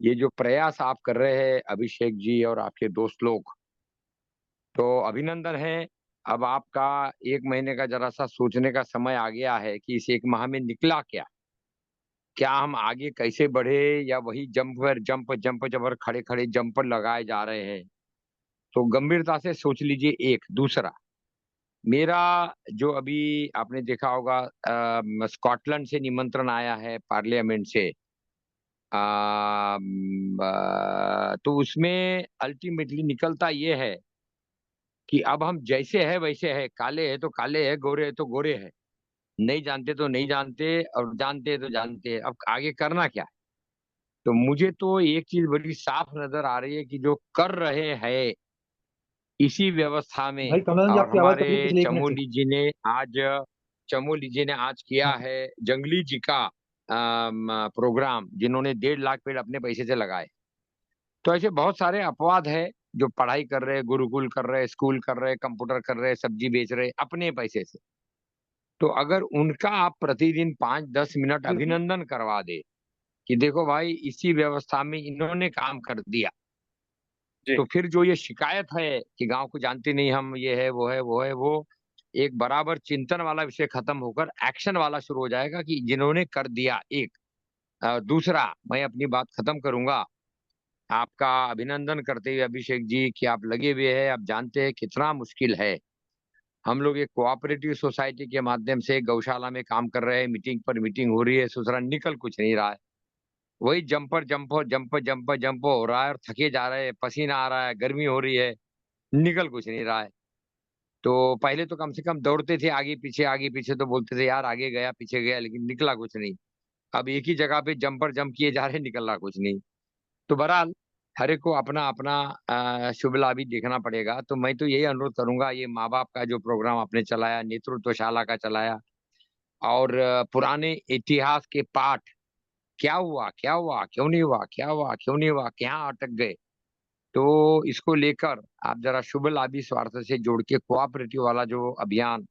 ये जो प्रयास आप कर रहे हैं अभिषेक जी और आपके दोस्त लोग, तो अभिनंदन है। अब आपका 1 महीने का जरा सा सोचने का समय आ गया है कि इस 1 माह में निकला क्या हम आगे कैसे बढ़े, या वही जंप पर जंप जंप जबर खड़े खड़े जंप पर लगाए जा रहे हैं। तो गंभीरता से सोच लीजिए। एक दूसरा, मेरा जो अभी आपने देखा होगा, स्कॉटलैंड से निमंत्रण आया है पार्लियामेंट से। तो उसमें अल्टीमेटली निकलता ये है कि अब हम जैसे है वैसे है, काले है तो काले है, गोरे है तो गोरे है, नहीं जानते तो नहीं जानते, और जानते तो जानते हैं। अब आगे करना क्या है? तो मुझे तो एक चीज बड़ी साफ नजर आ रही है कि जो कर रहे हैं इसी व्यवस्था में। भाई कमल जी, और आपकी आवाज कट हमारे रही है पिछले 1 मिनट से। चमोली जी ने आज किया है जंगली जी का प्रोग्राम, जिन्होंने 1.5 लाख पेड़ अपने पैसे से लगाए। तो ऐसे बहुत सारे अपवाद है जो पढ़ाई कर रहे, गुरुकुल कर रहे, स्कूल कर रहे, कंप्यूटर कर रहे, सब्जी बेच रहे अपने पैसे से। तो अगर उनका आप प्रतिदिन 5-10 मिनट अभिनंदन करवा दे कि देखो भाई, इसी व्यवस्था में इन्होंने काम कर दिया, तो फिर जो ये शिकायत है कि गांव को जानते नहीं हम, ये है वो है वो है, वो एक बराबर चिंतन वाला विषय खत्म होकर एक्शन वाला शुरू हो जाएगा कि जिन्होंने कर दिया। एक दूसरा, मैं अपनी बात खत्म करूंगा आपका अभिनंदन करते हुए अभिषेक जी कि आप लगे हुए हैं। आप जानते हैं कितना मुश्किल है। हम लोग एक कोऑपरेटिव सोसाइटी के माध्यम से गौशाला में काम कर रहे हैं, मीटिंग पर मीटिंग हो रही है, दूसरा निकल कुछ नहीं रहा है। वही jumper jump jump jump jump हो रहा है और थके जा रहे हैं, पसीना आ रहा है, गर्मी हो रही है, निकल कुछ नहीं रहा है। तो पहले तो कम से कम दौड़ते थे आगे पीछे, आगे पीछे, तो बोलते थे यार आगे गया पीछे गया, लेकिन निकला कुछ नहीं। अब एक ही जगह पे जंप पर जंप किए जा रहे, निकल रहा कुछ नहीं। तो बहरहाल हर एक को अपना अपना शुभ लाभ भी देखना पड़ेगा। तो मैं तो यही अनुरोध करूंगा, ये माँ बाप का जो प्रोग्राम आपने चलाया, नेतृत्वशाला का चलाया, और पुराने इतिहास के पाठ, क्या हुआ क्या हुआ, क्यों नहीं हुआ, क्या हुआ क्यों नहीं हुआ, क्या अटक गए, तो इसको लेकर आप जरा शुभ लाभी स्वार्थ से जोड़ के कोऑपरेटिव वाला जो अभियान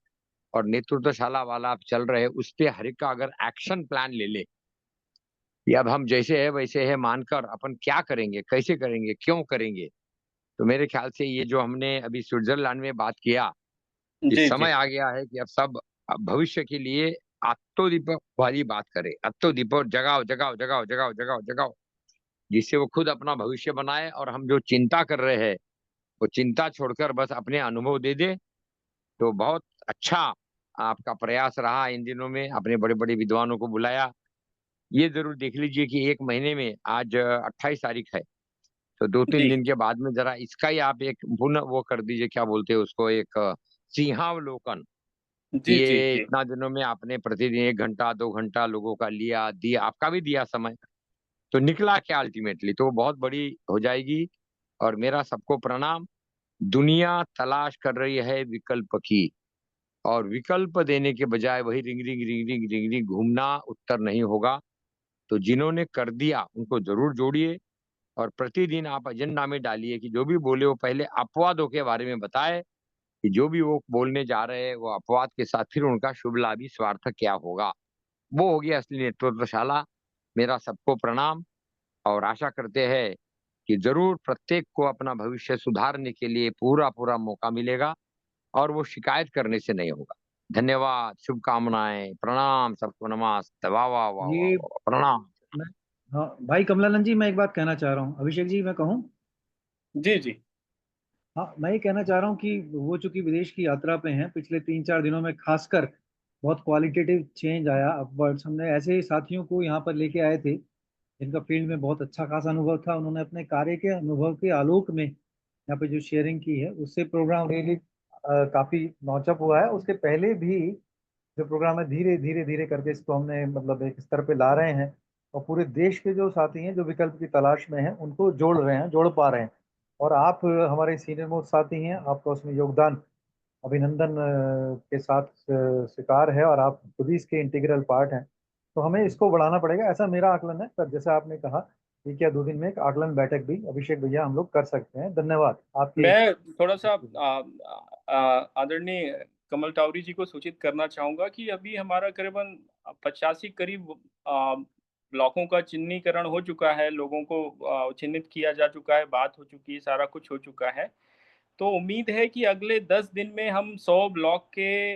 और नेतृत्वशाला वाला आप चल रहे, उस पे हर एक का अगर एक्शन प्लान ले ले कि अब हम जैसे है वैसे है मानकर अपन क्या करेंगे, कैसे करेंगे, क्यों करेंगे, तो मेरे ख्याल से ये जो हमने अभी स्विट्जरलैंड में बात किया, इस जी जी समय आ गया है कि अब सब भविष्य के लिए आत्मदीप वाली बात करें। आत्मदीप जगाओ जगाओ जगाओ जगाओ जगाओ जगाओ, जिससे वो खुद अपना भविष्य बनाए, और हम जो चिंता कर रहे हैं वो चिंता छोड़कर बस अपने अनुभव दे दे। तो बहुत अच्छा आपका प्रयास रहा इन दिनों में, अपने बड़े बड़े विद्वानों को बुलाया। ये जरूर देख लीजिए कि एक महीने में, आज 28 तारीख है, तो 2-3 जी दिन के बाद में जरा इसका ही आप एक पुनः वो कर दीजिए, क्या बोलते हैं उसको, एक सिंहावलोकन। जी जी ये जी इतना दिनों में आपने प्रतिदिन 1 घंटा 2 घंटा लोगों का लिया, दिया, आपका भी दिया समय, तो निकला क्या अल्टीमेटली, तो वो बहुत बड़ी हो जाएगी। और मेरा सबको प्रणाम। दुनिया तलाश कर रही है विकल्प की, और विकल्प देने के बजाय वही ring ring ring ring ring ring घूमना उत्तर नहीं होगा। तो जिन्होंने कर दिया उनको जरूर जोड़िए, और प्रतिदिन आप एजेंडा में डालिए कि जो भी बोले वो पहले अपवादों के बारे में बताए, कि जो भी वो बोलने जा रहे हैं वो अपवाद के साथ फिर उनका शुभ लाभी स्वार्थ क्या होगा। वो होगी असली नेतृत्वशाला। मेरा सबको प्रणाम, और आशा करते हैं कि जरूर प्रत्येक को अपना भविष्य सुधारने के लिए पूरा पूरा मौका मिलेगा, और वो शिकायत करने से नहीं होगा। धन्यवाद, शुभकामनाएं, प्रणाम, सबको नमस्ते, वाह वाह वाह वाह ये वाह, प्रणाम। मैं, हाँ भाई कमलानंद जी, मैं एक बात कहना चाह रहा हूँ, अभिषेक जी मैं कहूँ। जी जी हाँ, मैं ये कहना चाह रहा हूँ कि वो चूंकि विदेश की यात्रा पे हैं, पिछले 3-4 दिनों में खासकर बहुत क्वालिटेटिव चेंज आया अपवर्ड्स। हमने ऐसे साथियों को यहाँ पर लेके आए थे जिनका फील्ड में बहुत अच्छा खासा अनुभव था। उन्होंने अपने कार्य के अनुभव के आलोक में यहाँ पे जो शेयरिंग की है, उससे प्रोग्राम रियली काफी नॉचअप हुआ है। उसके पहले भी जो प्रोग्राम है, धीरे धीरे धीरे करके इसको हमने मतलब एक स्तर पे ला रहे हैं, और पूरे देश के जो साथी हैं जो विकल्प की तलाश में हैं उनको जोड़ रहे हैं, जोड़ पा रहे हैं। और आप हमारे सीनियर मोस्ट साथी हैं, आपका उसमें योगदान अभिनंदन के साथ स्वीकार है, और आप खुद ही इसके इंटीग्रल पार्ट हैं। तो हमें इसको बढ़ाना पड़ेगा, ऐसा मेरा आकलन है। पर जैसा आपने कहा कि क्या 2 दिन में एक आकलन बैठक भी अभिषेक भैया हम लोग कर सकते हैं। धन्यवाद आपकी। मैं थोड़ा सा आदरणीय कमल टावरी जी को सूचित करना चाहूंगा कि अभी हमारा करीबन 85 करीब ब्लॉकों का चिन्हीकरण हो चुका है, लोगों को चिन्हित किया जा चुका है, बात हो चुकी है, सारा कुछ हो चुका है। तो उम्मीद है कि अगले 10 दिन में हम 100 ब्लॉक के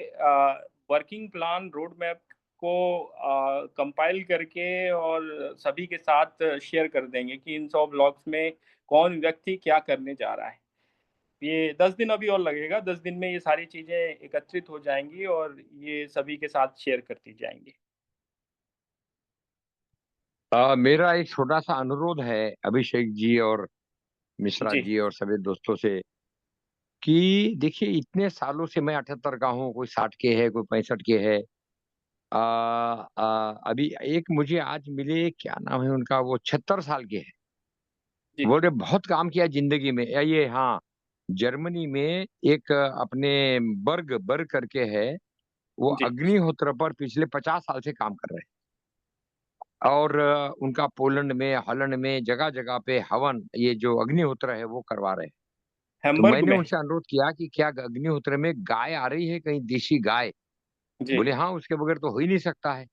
वर्किंग प्लान रोड मैप को कंपाइल करके और सभी के साथ शेयर कर देंगे कि इन 100 ब्लॉक्स में कौन व्यक्ति क्या करने जा रहा है। ये 10 दिन अभी और लगेगा, 10 दिन में ये सारी चीजें एकत्रित हो जाएंगी और ये सभी के साथ शेयर करती जाएंगी। मेरा एक छोटा सा अनुरोध है अभिषेक जी और मिश्रा जी जी और सभी दोस्तों से, कि देखिए इतने सालों से, मैं 78 का हूँ, कोई 60 के है, कोई 65 के है। अभी एक मुझे आज मिले, क्या नाम है उनका, वो 76 साल के है। जी बोले बहुत काम किया जिंदगी में। ये हाँ, जर्मनी में एक अपने बर्ग बर्ग करके है, वो जी अग्निहोत्र पर पिछले 50 साल से काम कर रहे हैं, और उनका पोलैंड में, हॉलैंड में जगह जगह पे हवन, ये जो अग्निहोत्र है वो करवा रहे हैं। तो हैम्बर्ग मैंने में। उनसे अनुरोध किया कि क्या अग्निहोत्र में गाय आ रही है, कहीं देशी गाय? जी बोले हाँ, उसके बगैर तो हो ही नहीं सकता है।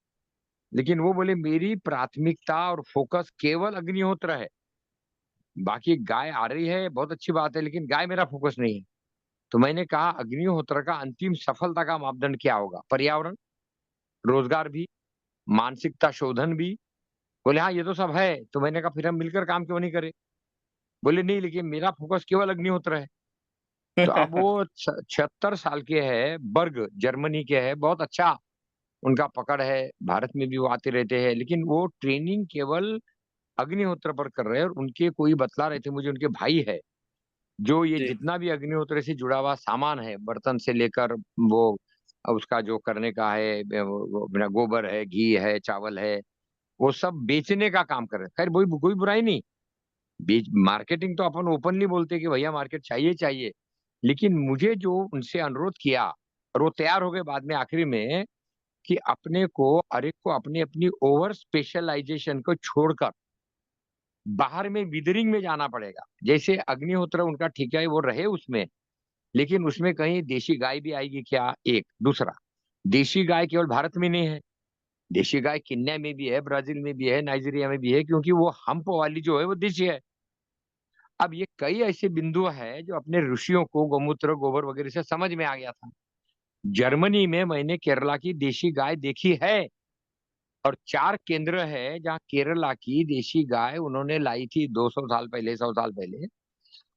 लेकिन वो बोले मेरी प्राथमिकता और फोकस केवल अग्निहोत्र है, बाकी गाय आ रही है बहुत अच्छी बात है, लेकिन गाय मेरा फोकस नहीं है। तो मैंने कहा अग्निहोत्र का अंतिम सफलता का मापदंड क्या होगा? पर्यावरण, रोजगार भी, मानसिकता शोधन भी। बोले हाँ, ये तो सब है। तो मैंने कहा फिर हम मिलकर काम क्यों नहीं करें? बोले नहीं, लेकिन मेरा फोकस केवल अग्निहोत्र है। तो अब वो 76 साल के है, बर्ग जर्मनी के है, बहुत अच्छा उनका पकड़ है, भारत में भी वो आते रहते हैं, लेकिन वो ट्रेनिंग केवल अग्निहोत्र पर कर रहे हैं। और उनके कोई बतला रहे थे मुझे, उनके भाई है जो ये जी जितना भी अग्निहोत्र से जुड़ा हुआ सामान है, बर्तन से लेकर वो उसका जो करने का है, वो अपना गोबर है, घी है, चावल है, वो सब बेचने का काम कर रहे हैं। खैर कोई बुराई नहीं, बेच मार्केटिंग तो अपन ओपनली बोलते कि भैया मार्केट चाहिए चाहिए, लेकिन मुझे जो उनसे अनुरोध किया और वो तैयार हो गए बाद में आखिरी में कि अपने को हर एक को अपनी अपनी ओवर स्पेशलाइजेशन को छोड़कर बाहर में विदरिंग में जाना पड़ेगा। जैसे अग्निहोत्र उनका ठीक है वो रहे उसमें, लेकिन उसमें कहीं देशी गाय भी आएगी क्या? एक दूसरा, देशी गाय केवल भारत में नहीं है, देशी गाय केन्या में भी है, ब्राजील में भी है, नाइजीरिया में भी है, क्योंकि वो हम्प वाली जो है वो देशी है। अब ये कई ऐसे बिंदु है जो अपने ऋषियों को गौमूत्र गोबर वगैरह से समझ में आ गया था। जर्मनी में मैंने केरला की देशी गाय देखी है, और 4 केंद्र है जहाँ केरला की देशी गाय उन्होंने लाई थी 200 साल पहले, 100 साल पहले,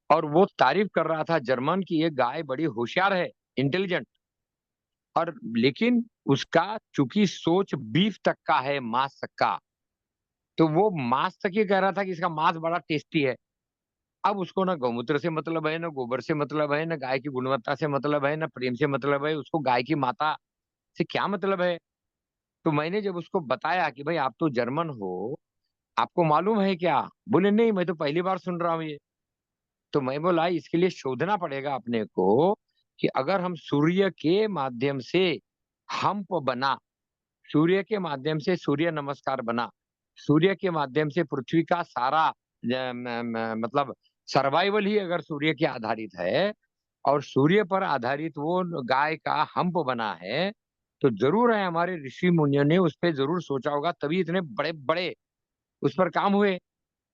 और वो तारीफ कर रहा था जर्मन की ये गाय बड़ी होशियार है, इंटेलिजेंट। और लेकिन उसका चूंकि सोच बीफ तक का है, मांस तक का, तो वो मांस तक ही कह रहा था कि इसका मांस बड़ा टेस्टी है। अब उसको ना गौमूत्र से मतलब है, ना गोबर से मतलब है, ना गाय की गुणवत्ता से मतलब है, ना प्रेम से मतलब है, उसको गाय की माता से क्या मतलब है? तो मैंने जब उसको बताया कि भाई आप तो जर्मन हो, आपको मालूम है क्या? बोले नहीं, मैं तो पहली बार सुन रहा हूँ ये। तो मैं बोला इसके लिए शोधना पड़ेगा अपने को कि अगर हम सूर्य के माध्यम से हम्प बना, सूर्य के माध्यम से सूर्य नमस्कार बना, सूर्य के माध्यम से पृथ्वी का सारा मतलब सर्वाइवल ही अगर सूर्य के आधारित है, और सूर्य पर आधारित वो गाय का हम्प बना है, तो जरूर है हमारे ऋषि मुनियों ने उस पर जरूर सोचा होगा, तभी इतने बड़े बड़े उस पर काम हुए।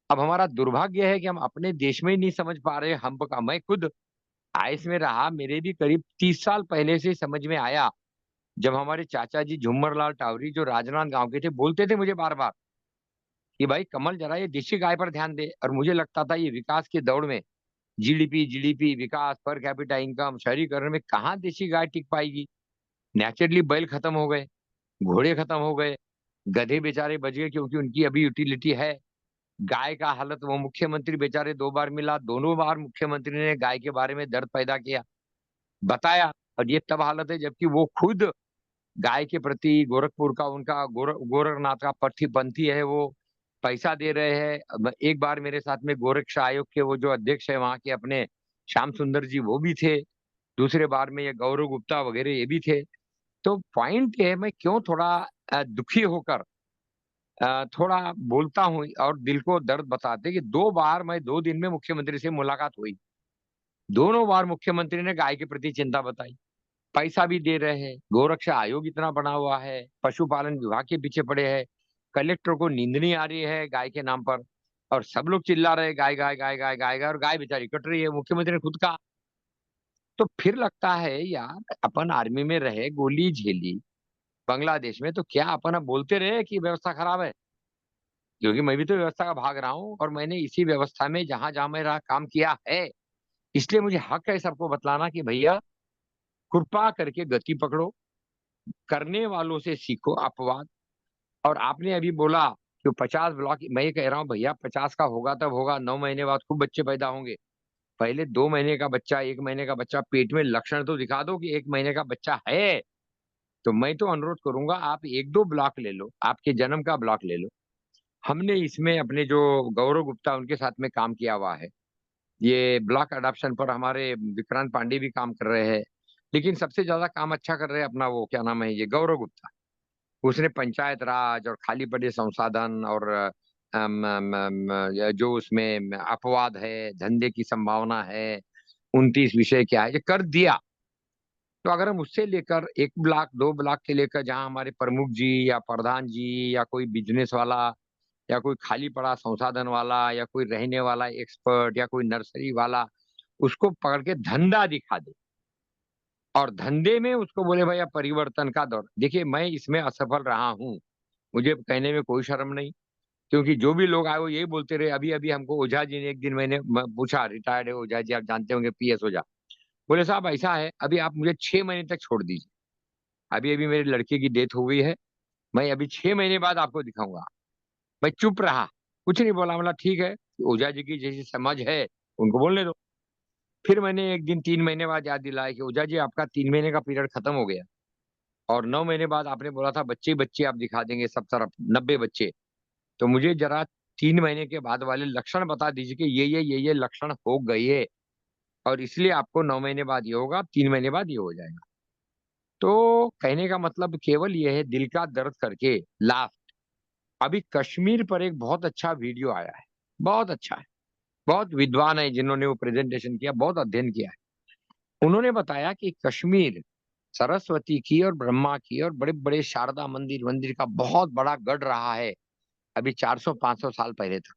अब हमारा दुर्भाग्य है कि हम अपने देश में ही नहीं समझ पा रहे हम्प का। मैं खुद आइस में रहा, मेरे भी करीब 30 साल पहले से समझ में आया, जब हमारे चाचा जी झुम्मर लाल टावरी जो राजनांद गांव के थे बोलते थे मुझे बार बार कि भाई कमल जरा ये देशी गाय पर ध्यान दे। और मुझे लगता था ये विकास की दौड़ में जीडीपी विकास पर कैपिटा इनकम शहरीकरण में कहाँ देशी गाय टिक पाएगी। नेचुरली बैल खत्म हो गए, घोड़े खत्म हो गए, गधे बेचारे बच गए क्योंकि उनकी अभी यूटिलिटी है। गाय का हालत, वो मुख्यमंत्री बेचारे 2 बार मिला, दोनों बार मुख्यमंत्री ने गाय के बारे में दर्द पैदा किया, बताया, और ये तब हालत है जबकि वो खुद गाय के प्रति गोरखपुर का उनका गोरखनाथ का पंथी है, वो पैसा दे रहे हैं। अब एक बार मेरे साथ में गोरक्षा आयोग के वो जो अध्यक्ष है वहां के अपने श्याम सुंदर जी वो भी थे, दूसरे बार में ये गौरव गुप्ता वगैरह ये भी थे। तो पॉइंट ये है, मैं क्यों थोड़ा दुखी होकर थोड़ा बोलता हूँ और दिल को दर्द बताते कि 2 बार मैं 2 दिन में मुख्यमंत्री से मुलाकात हुई, दोनों बार मुख्यमंत्री ने गाय के प्रति चिंता बताई, पैसा भी दे रहे हैं, गोरक्षा आयोग इतना बना हुआ है, पशुपालन विभाग के पीछे पड़े हैं, कलेक्टर को नींद नहीं आ रही है गाय के नाम पर, और सब लोग चिल्ला रहे गाय गाय गाय गाय गाय गाय, और गाय बेचारी कट रही है, मुख्यमंत्री ने खुद कहा। तो फिर लगता है यार अपन आर्मी में रहे, गोली झेली बांग्लादेश में, तो क्या अपन अब बोलते रहे कि व्यवस्था खराब है? क्योंकि मैं भी तो व्यवस्था का भाग रहा हूँ, और मैंने इसी व्यवस्था में जहां जहां मेरा काम किया है, इसलिए मुझे हक है सबको बतलाना कि भैया कृपा करके गति पकड़ो, करने वालों से सीखो अपवाद। और आपने अभी बोला कि 50 ब्लॉक, मैं ये कह रहा हूँ भैया 50 का होगा तब होगा, 9 महीने बाद खूब बच्चे पैदा होंगे। पहले 2 महीने का बच्चा, 1 महीने का बच्चा पेट में लक्षण तो दिखा दो कि 1 महीने का बच्चा है। तो मैं तो अनुरोध करूंगा आप 1-2 ब्लॉक ले लो, आपके जन्म का ब्लॉक ले लो। हमने इसमें अपने जो गौरव गुप्ता उनके साथ में काम किया हुआ है, ये ब्लॉक अडॉप्शन पर हमारे विक्रांत पांडे भी काम कर रहे हैं, लेकिन सबसे ज्यादा काम अच्छा कर रहे हैं अपना वो क्या नाम है ये गौरव गुप्ता। उसने पंचायत राज और खाली पड़े संसाधन और जो उसमें अपवाद है, धंधे की संभावना है, 29 विषय क्या है, ये कर दिया। तो अगर हम उससे लेकर 1 ब्लॉक 2 ब्लॉक के लेकर जहां हमारे प्रमुख जी या प्रधान जी या कोई बिजनेस वाला या कोई खाली पड़ा संसाधन वाला या कोई रहने वाला एक्सपर्ट या कोई नर्सरी वाला उसको पकड़ के धंधा दिखा दे, और धंधे में उसको बोले भैया परिवर्तन का दौर। देखिए मैं इसमें असफल रहा हूँ, मुझे कहने में कोई शर्म नहीं, क्योंकि जो भी लोग आए वो यही बोलते रहे। अभी अभी हमको ओझा जी ने एक दिन मैंने पूछा, रिटायर्ड है ओझा जी, आप जानते होंगे पीएस ओझा, बोले साहब ऐसा है अभी आप मुझे 6 महीने तक छोड़ दीजिए, अभी अभी मेरे लड़के की डेथ हो गई है, मैं अभी 6 महीने बाद आपको दिखाऊंगा। मैं चुप रहा, कुछ नहीं बोला, बोला ठीक है, ओझा जी की जैसी समझ है उनको बोलने दो। फिर मैंने एक दिन 3 महीने बाद याद दिलाया कि ओझा जी आपका 3 महीने का पीरियड खत्म हो गया, और 9 महीने बाद आपने बोला था बच्चे ही बच्चे आप दिखा देंगे सब तरफ, 90 बच्चे। तो मुझे जरा 3 महीने के बाद वाले लक्षण बता दीजिए कि ये लक्षण हो गए और इसलिए आपको 9 महीने बाद ये होगा, 3 महीने बाद ये हो जाएगा। तो कहने का मतलब केवल ये है, दिल का दर्द करके लास्ट अभी कश्मीर पर एक बहुत अच्छा वीडियो आया है, बहुत अच्छा है, बहुत विद्वान है जिन्होंने वो प्रेजेंटेशन किया, बहुत अध्ययन किया है। उन्होंने बताया कि कश्मीर सरस्वती की और ब्रह्मा की और बड़े बड़े शारदा मंदिर का बहुत बड़ा गढ़ रहा है अभी 400-500 साल पहले तक।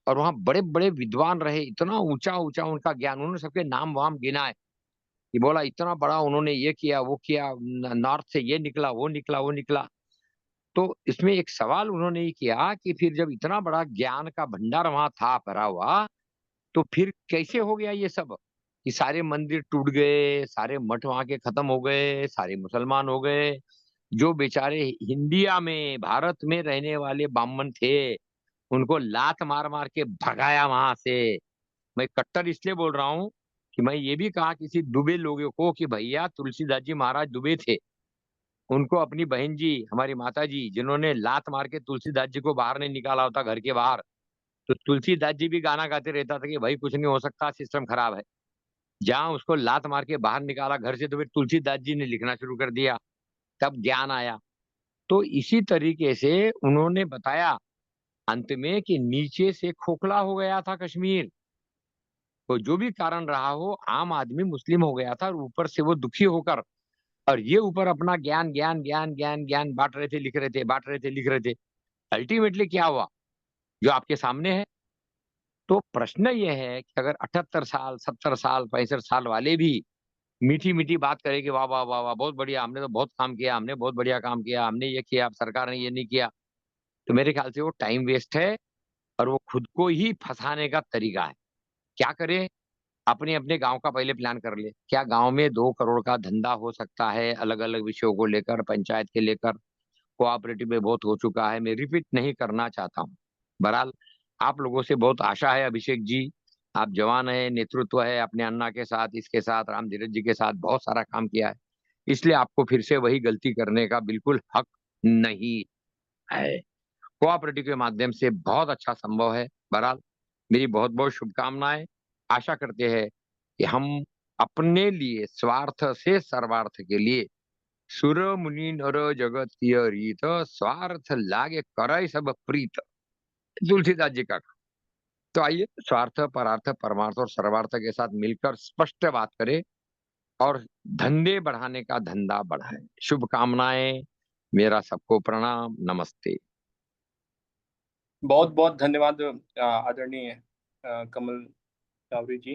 और वहां बड़े बड़े विद्वान रहे, इतना ऊंचा ऊंचा उनका ज्ञान, उन्होंने सबके नाम वाम गिना है कि बोला इतना बड़ा उन्होंने ये किया वो किया, नॉर्थ से ये निकला वो निकला वो निकला। तो इसमें एक सवाल उन्होंने ये किया कि फिर जब इतना बड़ा ज्ञान का भंडार वहां था भरा हुआ, तो फिर कैसे हो गया ये सब कि सारे मंदिर टूट गए, सारे मठ वहां के खत्म हो गए, सारे मुसलमान हो गए। जो बेचारे इंडिया में भारत में रहने वाले ब्राह्मण थे उनको लात मार मार के भगाया वहां से। मैं कट्टर इसलिए बोल रहा हूँ कि मैं ये भी कहा किसी दुबे लोगों को कि भैया तुलसीदास जी महाराज दुबे थे, उनको अपनी बहन जी हमारी माता जी जिन्होंने लात मार के तुलसीदास जी को बाहर नहीं निकाला होता घर के बाहर, तो तुलसीदास जी भी गाना गाते रहता था कि भाई कुछ नहीं हो सकता, सिस्टम खराब है। जहां उसको लात मार के बाहर निकाला घर से, तो फिर तुलसीदास जी ने लिखना शुरू कर दिया, तब ज्ञान आया। तो इसी तरीके से उन्होंने बताया अंत में कि नीचे से खोखला हो गया था कश्मीर, तो जो भी कारण रहा हो आम आदमी मुस्लिम हो गया था और ऊपर से वो दुखी होकर और ये ऊपर अपना ज्ञान ज्ञान ज्ञान ज्ञान ज्ञान बांट रहे थे, लिख रहे थे, बांट रहे थे, लिख रहे थे। अल्टीमेटली क्या हुआ जो आपके सामने है। तो प्रश्न ये है कि अगर 78 साल 70 साल 65 साल वाले भी मीठी मीठी बात करें कि वाह वाह वाह वाह बहुत बढ़िया, हमने तो बहुत काम किया, हमने बहुत बढ़िया काम किया, हमने ये किया, सरकार ने ये नहीं किया, तो मेरे ख्याल से वो टाइम वेस्ट है और वो खुद को ही फंसाने का तरीका है। क्या करे, अपने अपने गांव का पहले प्लान कर ले, क्या गांव में 2 करोड़ का धंधा हो सकता है अलग अलग विषयों को लेकर, पंचायत के लेकर, कोऑपरेटिव में बहुत हो चुका है, मैं रिपीट नहीं करना चाहता हूँ। बहरहाल आप लोगों से बहुत आशा है अभिषेक जी, आप जवान है, नेतृत्व है, अपने अन्ना के साथ, इसके साथ, राम धीरज जी के साथ बहुत सारा काम किया है, इसलिए आपको फिर से वही गलती करने का बिल्कुल हक नहीं है। कोऑपरेटिव के माध्यम से बहुत अच्छा संभव है। बहरहाल मेरी बहुत बहुत शुभकामनाएं, आशा करते हैं कि हम अपने लिए स्वार्थ से सर्वार्थ के लिए सुर मुनि नर जगतीय रीत स्वार्थ लागे करय सब प्रीत, तुलसीदास जी का। तो आइए स्वार्थ परार्थ परमार्थ और सर्वार्थ के साथ मिलकर स्पष्ट बात करें और धंधे बढ़ाने का धंधा बढ़ाएं। शुभकामनाएं, मेरा सबको प्रणाम, नमस्ते। बहुत बहुत धन्यवाद आदरणीय कमल टावरी जी।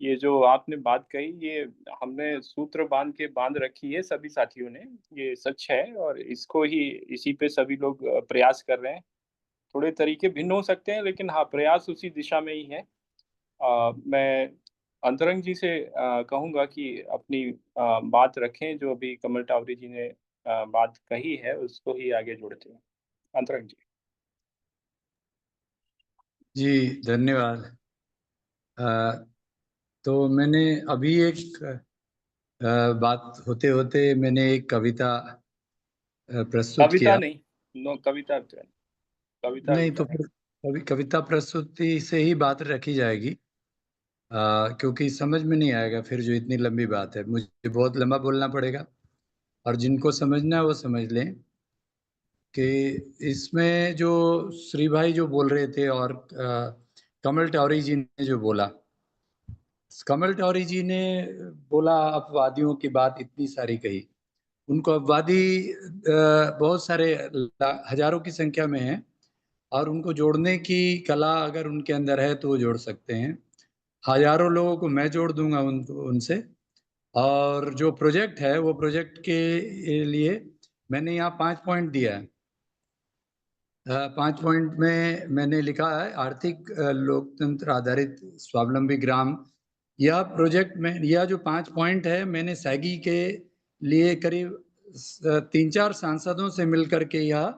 ये जो आपने बात कही ये हमने सूत्र बांध रखी है सभी साथियों ने, ये सच है और इसको ही इसी पे सभी लोग प्रयास कर रहे हैं। थोड़े तरीके भिन्न हो सकते हैं लेकिन हाँ प्रयास उसी दिशा में ही है। मैं अंतरंग जी से कहूँगा कि अपनी बात रखें, जो अभी कमल टावरी जी ने बात कही है उसको ही आगे जोड़ते हैं। अंतरंग जी। जी धन्यवाद। तो मैंने अभी एक बात होते होते मैंने एक कविता प्रस्तुत कविता किया। नहीं, नो कविता कविता नहीं तो नहीं। फिर कविता प्रस्तुति से ही बात रखी जाएगी, क्योंकि समझ में नहीं आएगा फिर जो इतनी लंबी बात है, मुझे बहुत लंबा बोलना पड़ेगा। और जिनको समझना है वो समझ लें कि इसमें जो श्री भाई जो बोल रहे थे और कमल टावरी जी ने जो बोला, कमल टावरी जी ने बोला अपवादियों की बात इतनी सारी कही, उनको अपवादी बहुत सारे हजारों की संख्या में है और उनको जोड़ने की कला अगर उनके अंदर है तो वो जोड़ सकते हैं। हजारों लोगों को मैं जोड़ दूंगा उनसे। और जो प्रोजेक्ट है वो प्रोजेक्ट के लिए मैंने यहाँ 5 पॉइंट दिया है। 5 पॉइंट में मैंने लिखा है आर्थिक लोकतंत्र आधारित स्वावलंबी ग्राम। यह प्रोजेक्ट में यह जो 5 पॉइंट है मैंने सैगी के लिए करीब 3-4 सांसदों से मिलकर के यह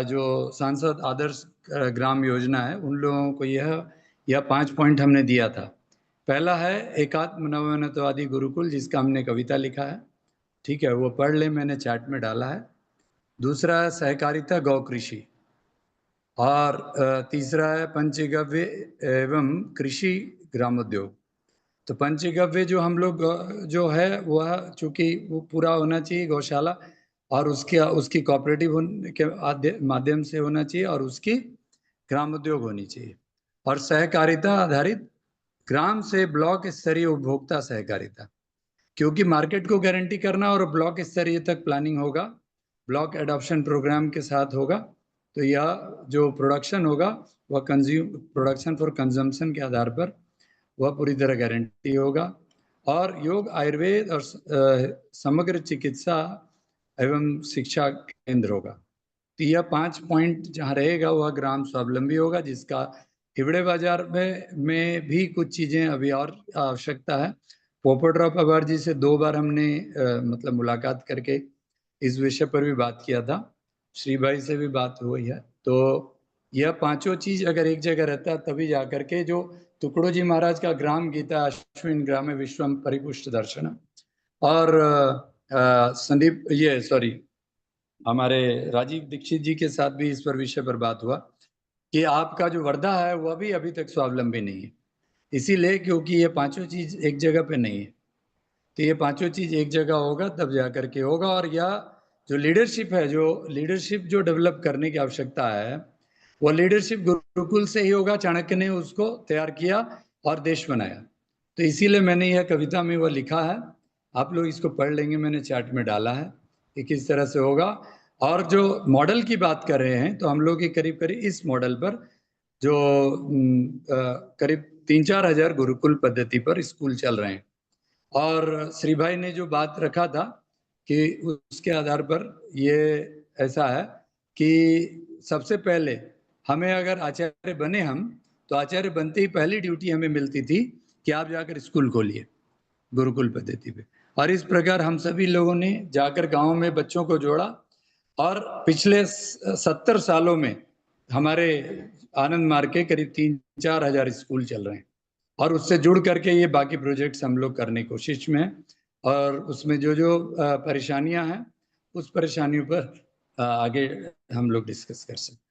जो सांसद आदर्श ग्राम योजना है उन लोगों को यह 5 पॉइंट हमने दिया था। पहला है एकात्म नवोन्नतवादी गुरुकुल, जिसका हमने कविता लिखा है, ठीक है, वो पढ़ ले, मैंने चैट में डाला है। दूसरा है सहकारिता गौ कृषि, और तीसरा है पंचगव्य एवं कृषि ग्रामोद्योग। तो पंचगव्य जो हम लोग जो है वह चूंकि वो पूरा होना चाहिए गौशाला, और उसकी कोऑपरेटिव के माध्यम से होना चाहिए, और उसकी ग्रामोद्योग होनी चाहिए, और सहकारिता आधारित ग्राम से ब्लॉक स्तरीय उपभोक्ता सहकारिता, क्योंकि मार्केट को गारंटी करना और ब्लॉक स्तरीय तक प्लानिंग होगा, ब्लॉक एडॉप्शन प्रोग्राम के साथ होगा। तो यह जो प्रोडक्शन होगा वह प्रोडक्शन फॉर कंजम्पशन के आधार पर वह पूरी तरह गारंटी होगा। और योग, आयुर्वेद और समग्र चिकित्सा एवं शिक्षा केंद्र होगा। तो यह 5 पॉइंट जहाँ रहेगा वह ग्राम स्वावलंबी होगा, जिसका हिवड़े बाजार में भी कुछ चीजें अभी और आवश्यकता है। पोपट राव पवार जी से 2 बार हमने मतलब मुलाकात करके इस विषय पर भी बात किया था, श्री भाई से भी बात हुई है। तो यह 5 चीज अगर एक जगह रहता है तभी जाकर के जो टुकड़ो जी महाराज का ग्राम गीता अश्विन ग्रामे विश्वम परिपुष्ट दर्शन, और संदीप हमारे राजीव दीक्षित जी के साथ भी इस पर विषय पर बात हुआ कि आपका जो वर्धा है वह भी अभी तक स्वावलंबी नहीं है, इसीलिए क्योंकि ये 5 चीज एक जगह पे नहीं है। तो ये 5 चीज एक जगह होगा तब जाकर के होगा। और यह जो लीडरशिप है, जो लीडरशिप जो डेवलप करने की आवश्यकता है, वो लीडरशिप गुरुकुल से ही होगा। चाणक्य ने उसको तैयार किया और देश बनाया। तो इसीलिए मैंने यह कविता में वह लिखा है, आप लोग इसको पढ़ लेंगे, मैंने चार्ट में डाला है कि किस तरह से होगा। और जो मॉडल की बात कर रहे हैं, तो हम लोग करीब करीब इस मॉडल पर जो करीब 3-4 हजार गुरुकुल पद्धति पर स्कूल चल रहे हैं। और श्री भाई ने जो बात रखा था कि उसके आधार पर ये ऐसा है कि सबसे पहले हमें अगर आचार्य बने हम, तो आचार्य बनते ही पहली ड्यूटी हमें मिलती थी कि आप जाकर स्कूल खोलिए गुरुकुल पद्धति पे। और इस प्रकार हम सभी लोगों ने जाकर गांव में बच्चों को जोड़ा, और पिछले 70 सालों में हमारे आनंद मार्ग के करीब 3-4 हजार स्कूल चल रहे हैं, और उससे जुड़ करके ये बाकी प्रोजेक्ट्स हम लोग करने की कोशिश में हैं। और उसमें जो जो परेशानियां हैं उस परेशानियों पर आगे हम लोग डिस्कस कर सकते।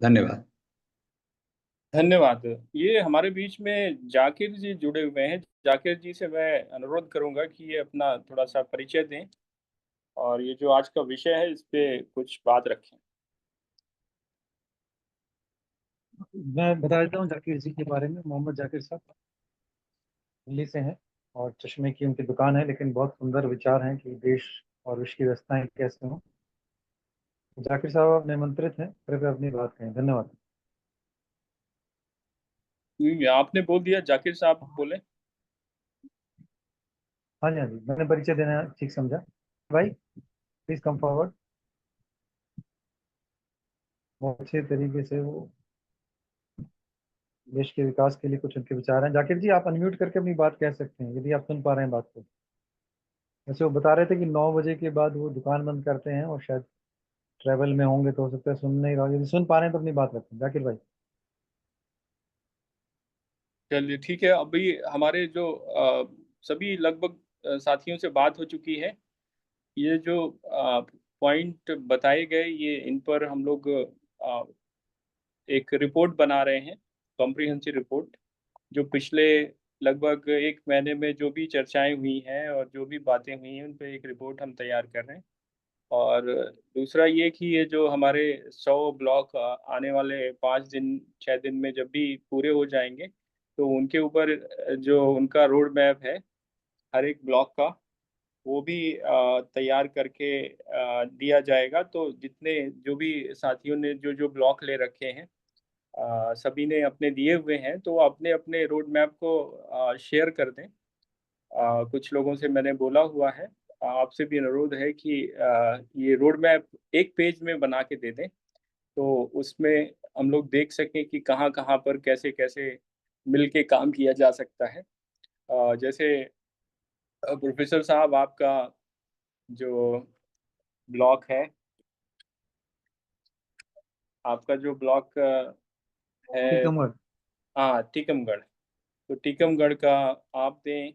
धन्यवाद। धन्यवाद। ये हमारे बीच में जाकिर जी जुड़े हुए हैं। जाकिर जी से मैं अनुरोध करूंगा कि ये अपना थोड़ा सा परिचय दें और ये जो आज का विषय है इस पे कुछ बात रखें। मैं बता देता हूँ जाकिर जी के बारे में। मोहम्मद जाकिर साहब दिल्ली से हैं और चश्मे की उनकी दुकान है, लेकिन बहुत सुंदर विचार हैं कि देश और विश्व की व्यवस्थाएं कैसे हों। जाकिर साहब आप निमंत्रित हैं, कृपया अपनी बात कहें। धन्यवाद। आपने बोल दिया, जाकिर साहब बोले। हाँ जी, हाँ जी, मैंने परिचय देना ठीक समझा। भाई प्लीज कम फॉरवर्ड। बहुत अच्छे तरीके से वो देश के विकास के लिए कुछ उनके विचार हैं। जाकिर जी आप अनम्यूट करके अपनी बात कह सकते हैं यदि आप सुन पा रहे हैं बात को। वैसे वो बता रहे थे कि 9 बजे के बाद वो दुकान बंद करते हैं और शायद ट्रैवल में होंगे, तो हो सकता है सुन नहीं रहा। यदि सुन पा रहे हैं तो अपनी बात रखें जाकिर भाई। चलिए ठीक है। अभी हमारे जो सभी लगभग साथियों से बात हो चुकी है। ये जो पॉइंट बताए गए, ये इन पर हम लोग एक रिपोर्ट बना रहे हैं, कॉम्प्रिहेंसिव रिपोर्ट, जो पिछले लगभग 1 महीने में जो भी चर्चाएं हुई हैं और जो भी बातें हुई हैं उन पर एक रिपोर्ट हम तैयार कर रहे हैं। और दूसरा ये कि ये जो हमारे 100 ब्लॉक आने वाले 5 दिन 6 दिन में जब भी पूरे हो जाएंगे, तो उनके ऊपर जो उनका रोड मैप है हर एक ब्लॉक का, वो भी तैयार करके दिया जाएगा। तो जितने जो भी साथियों ने जो जो ब्लॉक ले रखे हैं, सभी ने अपने दिए हुए हैं, तो वो अपने अपने रोड मैप को शेयर कर दें। कुछ लोगों से मैंने बोला हुआ है, आपसे भी अनुरोध है कि ये रोड मैप एक पेज में बना के दे दें, तो उसमें हम लोग देख सकें कि कहाँ कहाँ पर कैसे कैसे मिल के काम किया जा सकता है। जैसे प्रोफेसर साहब, आपका जो ब्लॉक है, आपका जो ब्लॉक है, टीकमगढ़। हाँ टीकमगढ़, तो टीकमगढ़ का आप दें,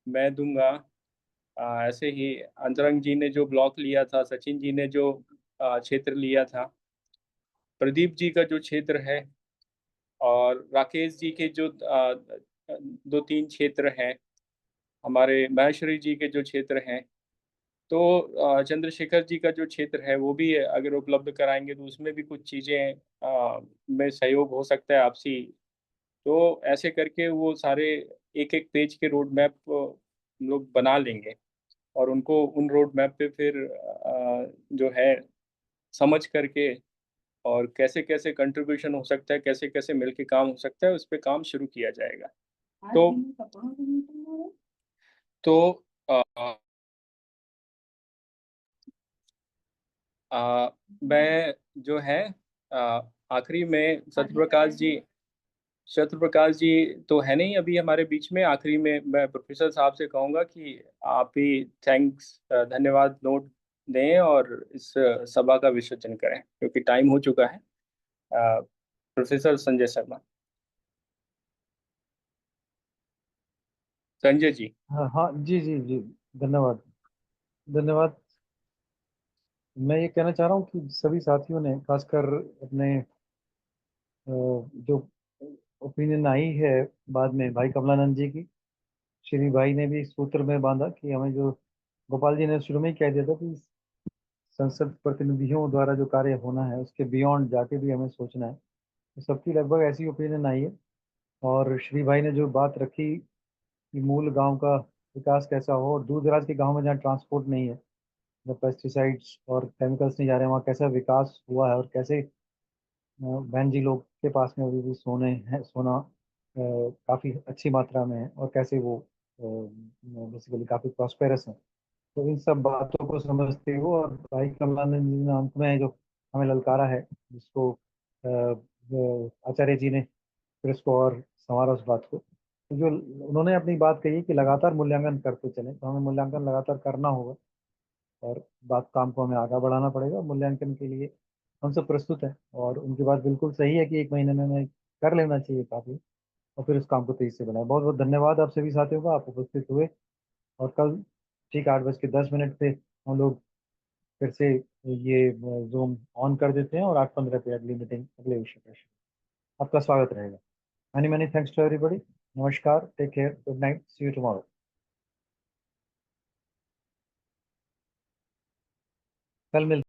मैं दूंगा। ऐसे ही अंतरंग जी ने जो ब्लॉक लिया था, सचिन जी ने जो क्षेत्र लिया था, प्रदीप जी का जो क्षेत्र है और राकेश जी के जो 2-3 क्षेत्र हैं, हमारे महेश्वरी जी के जो क्षेत्र हैं, तो चंद्रशेखर जी का जो क्षेत्र है वो भी अगर उपलब्ध कराएंगे तो उसमें भी कुछ चीज़ें में सहयोग हो सकता है आपसी। तो ऐसे करके वो सारे एक-एक पेज के रोड मैप हम लोग बना लेंगे और उनको उन रोड मैप पे फिर जो है समझ करके और कैसे-कैसे कंट्रीब्यूशन हो सकता है, कैसे-कैसे मिलके काम हो सकता है, उस पे काम शुरू किया जाएगा। तो अ मैं जो है आखिरी में सत्यप्रकाश जी तो है नहीं अभी हमारे बीच में। आखिरी में मैं प्रोफेसर साहब से कहूँगा कि आप ही धन्यवाद नोट दें और इस सभा का विसर्जन करें क्योंकि टाइम हो चुका है। प्रोफेसर संजय शर्मा। संजय जी। हाँ हाँ, जी जी जी, धन्यवाद धन्यवाद। मैं ये कहना चाह रहा हूँ कि सभी साथियों ने खासकर अपने जो ओपिनियन आई है बाद में भाई कमलानंद जी की, श्री भाई ने भी सूत्र में बांधा कि हमें जो गोपाल जी ने शुरू में ही कह दिया था कि संसद प्रतिनिधियों द्वारा जो कार्य होना है उसके बियॉन्ड जाके भी हमें सोचना है। तो सबकी लगभग ऐसी ओपिनियन आई है। और श्री भाई ने जो बात रखी कि मूल गांव का विकास कैसा हो और दूर दराज के गांव में जहाँ ट्रांसपोर्ट नहीं है, जब पेस्टिसाइड्स और केमिकल्स नहीं जा रहे हैं, वहाँ कैसा विकास हुआ है और कैसे बहन जी लोग के पास में अभी भी सोना काफ़ी अच्छी मात्रा में है और कैसे वो बेसिकली काफ़ी प्रॉस्पेरस है। तो इन सब बातों को समझते हुए और भाई कमलानंद जी ने अंत में जो हमें ललकारा है जिसको आचार्य जी ने फिर उसको और संवारा उस बात को, तो जो उन्होंने अपनी बात कही कि लगातार मूल्यांकन करते चलें, तो हमें मूल्यांकन लगातार करना होगा और बात काम को हमें आगे बढ़ाना पड़ेगा। मूल्यांकन के लिए हम सब प्रस्तुत हैं और उनकी बात बिल्कुल सही है कि 1 महीने में हमें कर लेना चाहिए काफ़ी और फिर उस काम को तेजी से बनाए। बहुत बहुत धन्यवाद आप सभी साथियों का, आप उपस्थित हुए। और कल ठीक 8:10 पे हम लोग फिर से ये जूम ऑन कर देते हैं और 8:15 पे अगली मीटिंग अगले विषय पर आपका स्वागत रहेगा। Many many thanks to everybody. नमस्कार, take care, good night, see you tomorrow. कल मिलते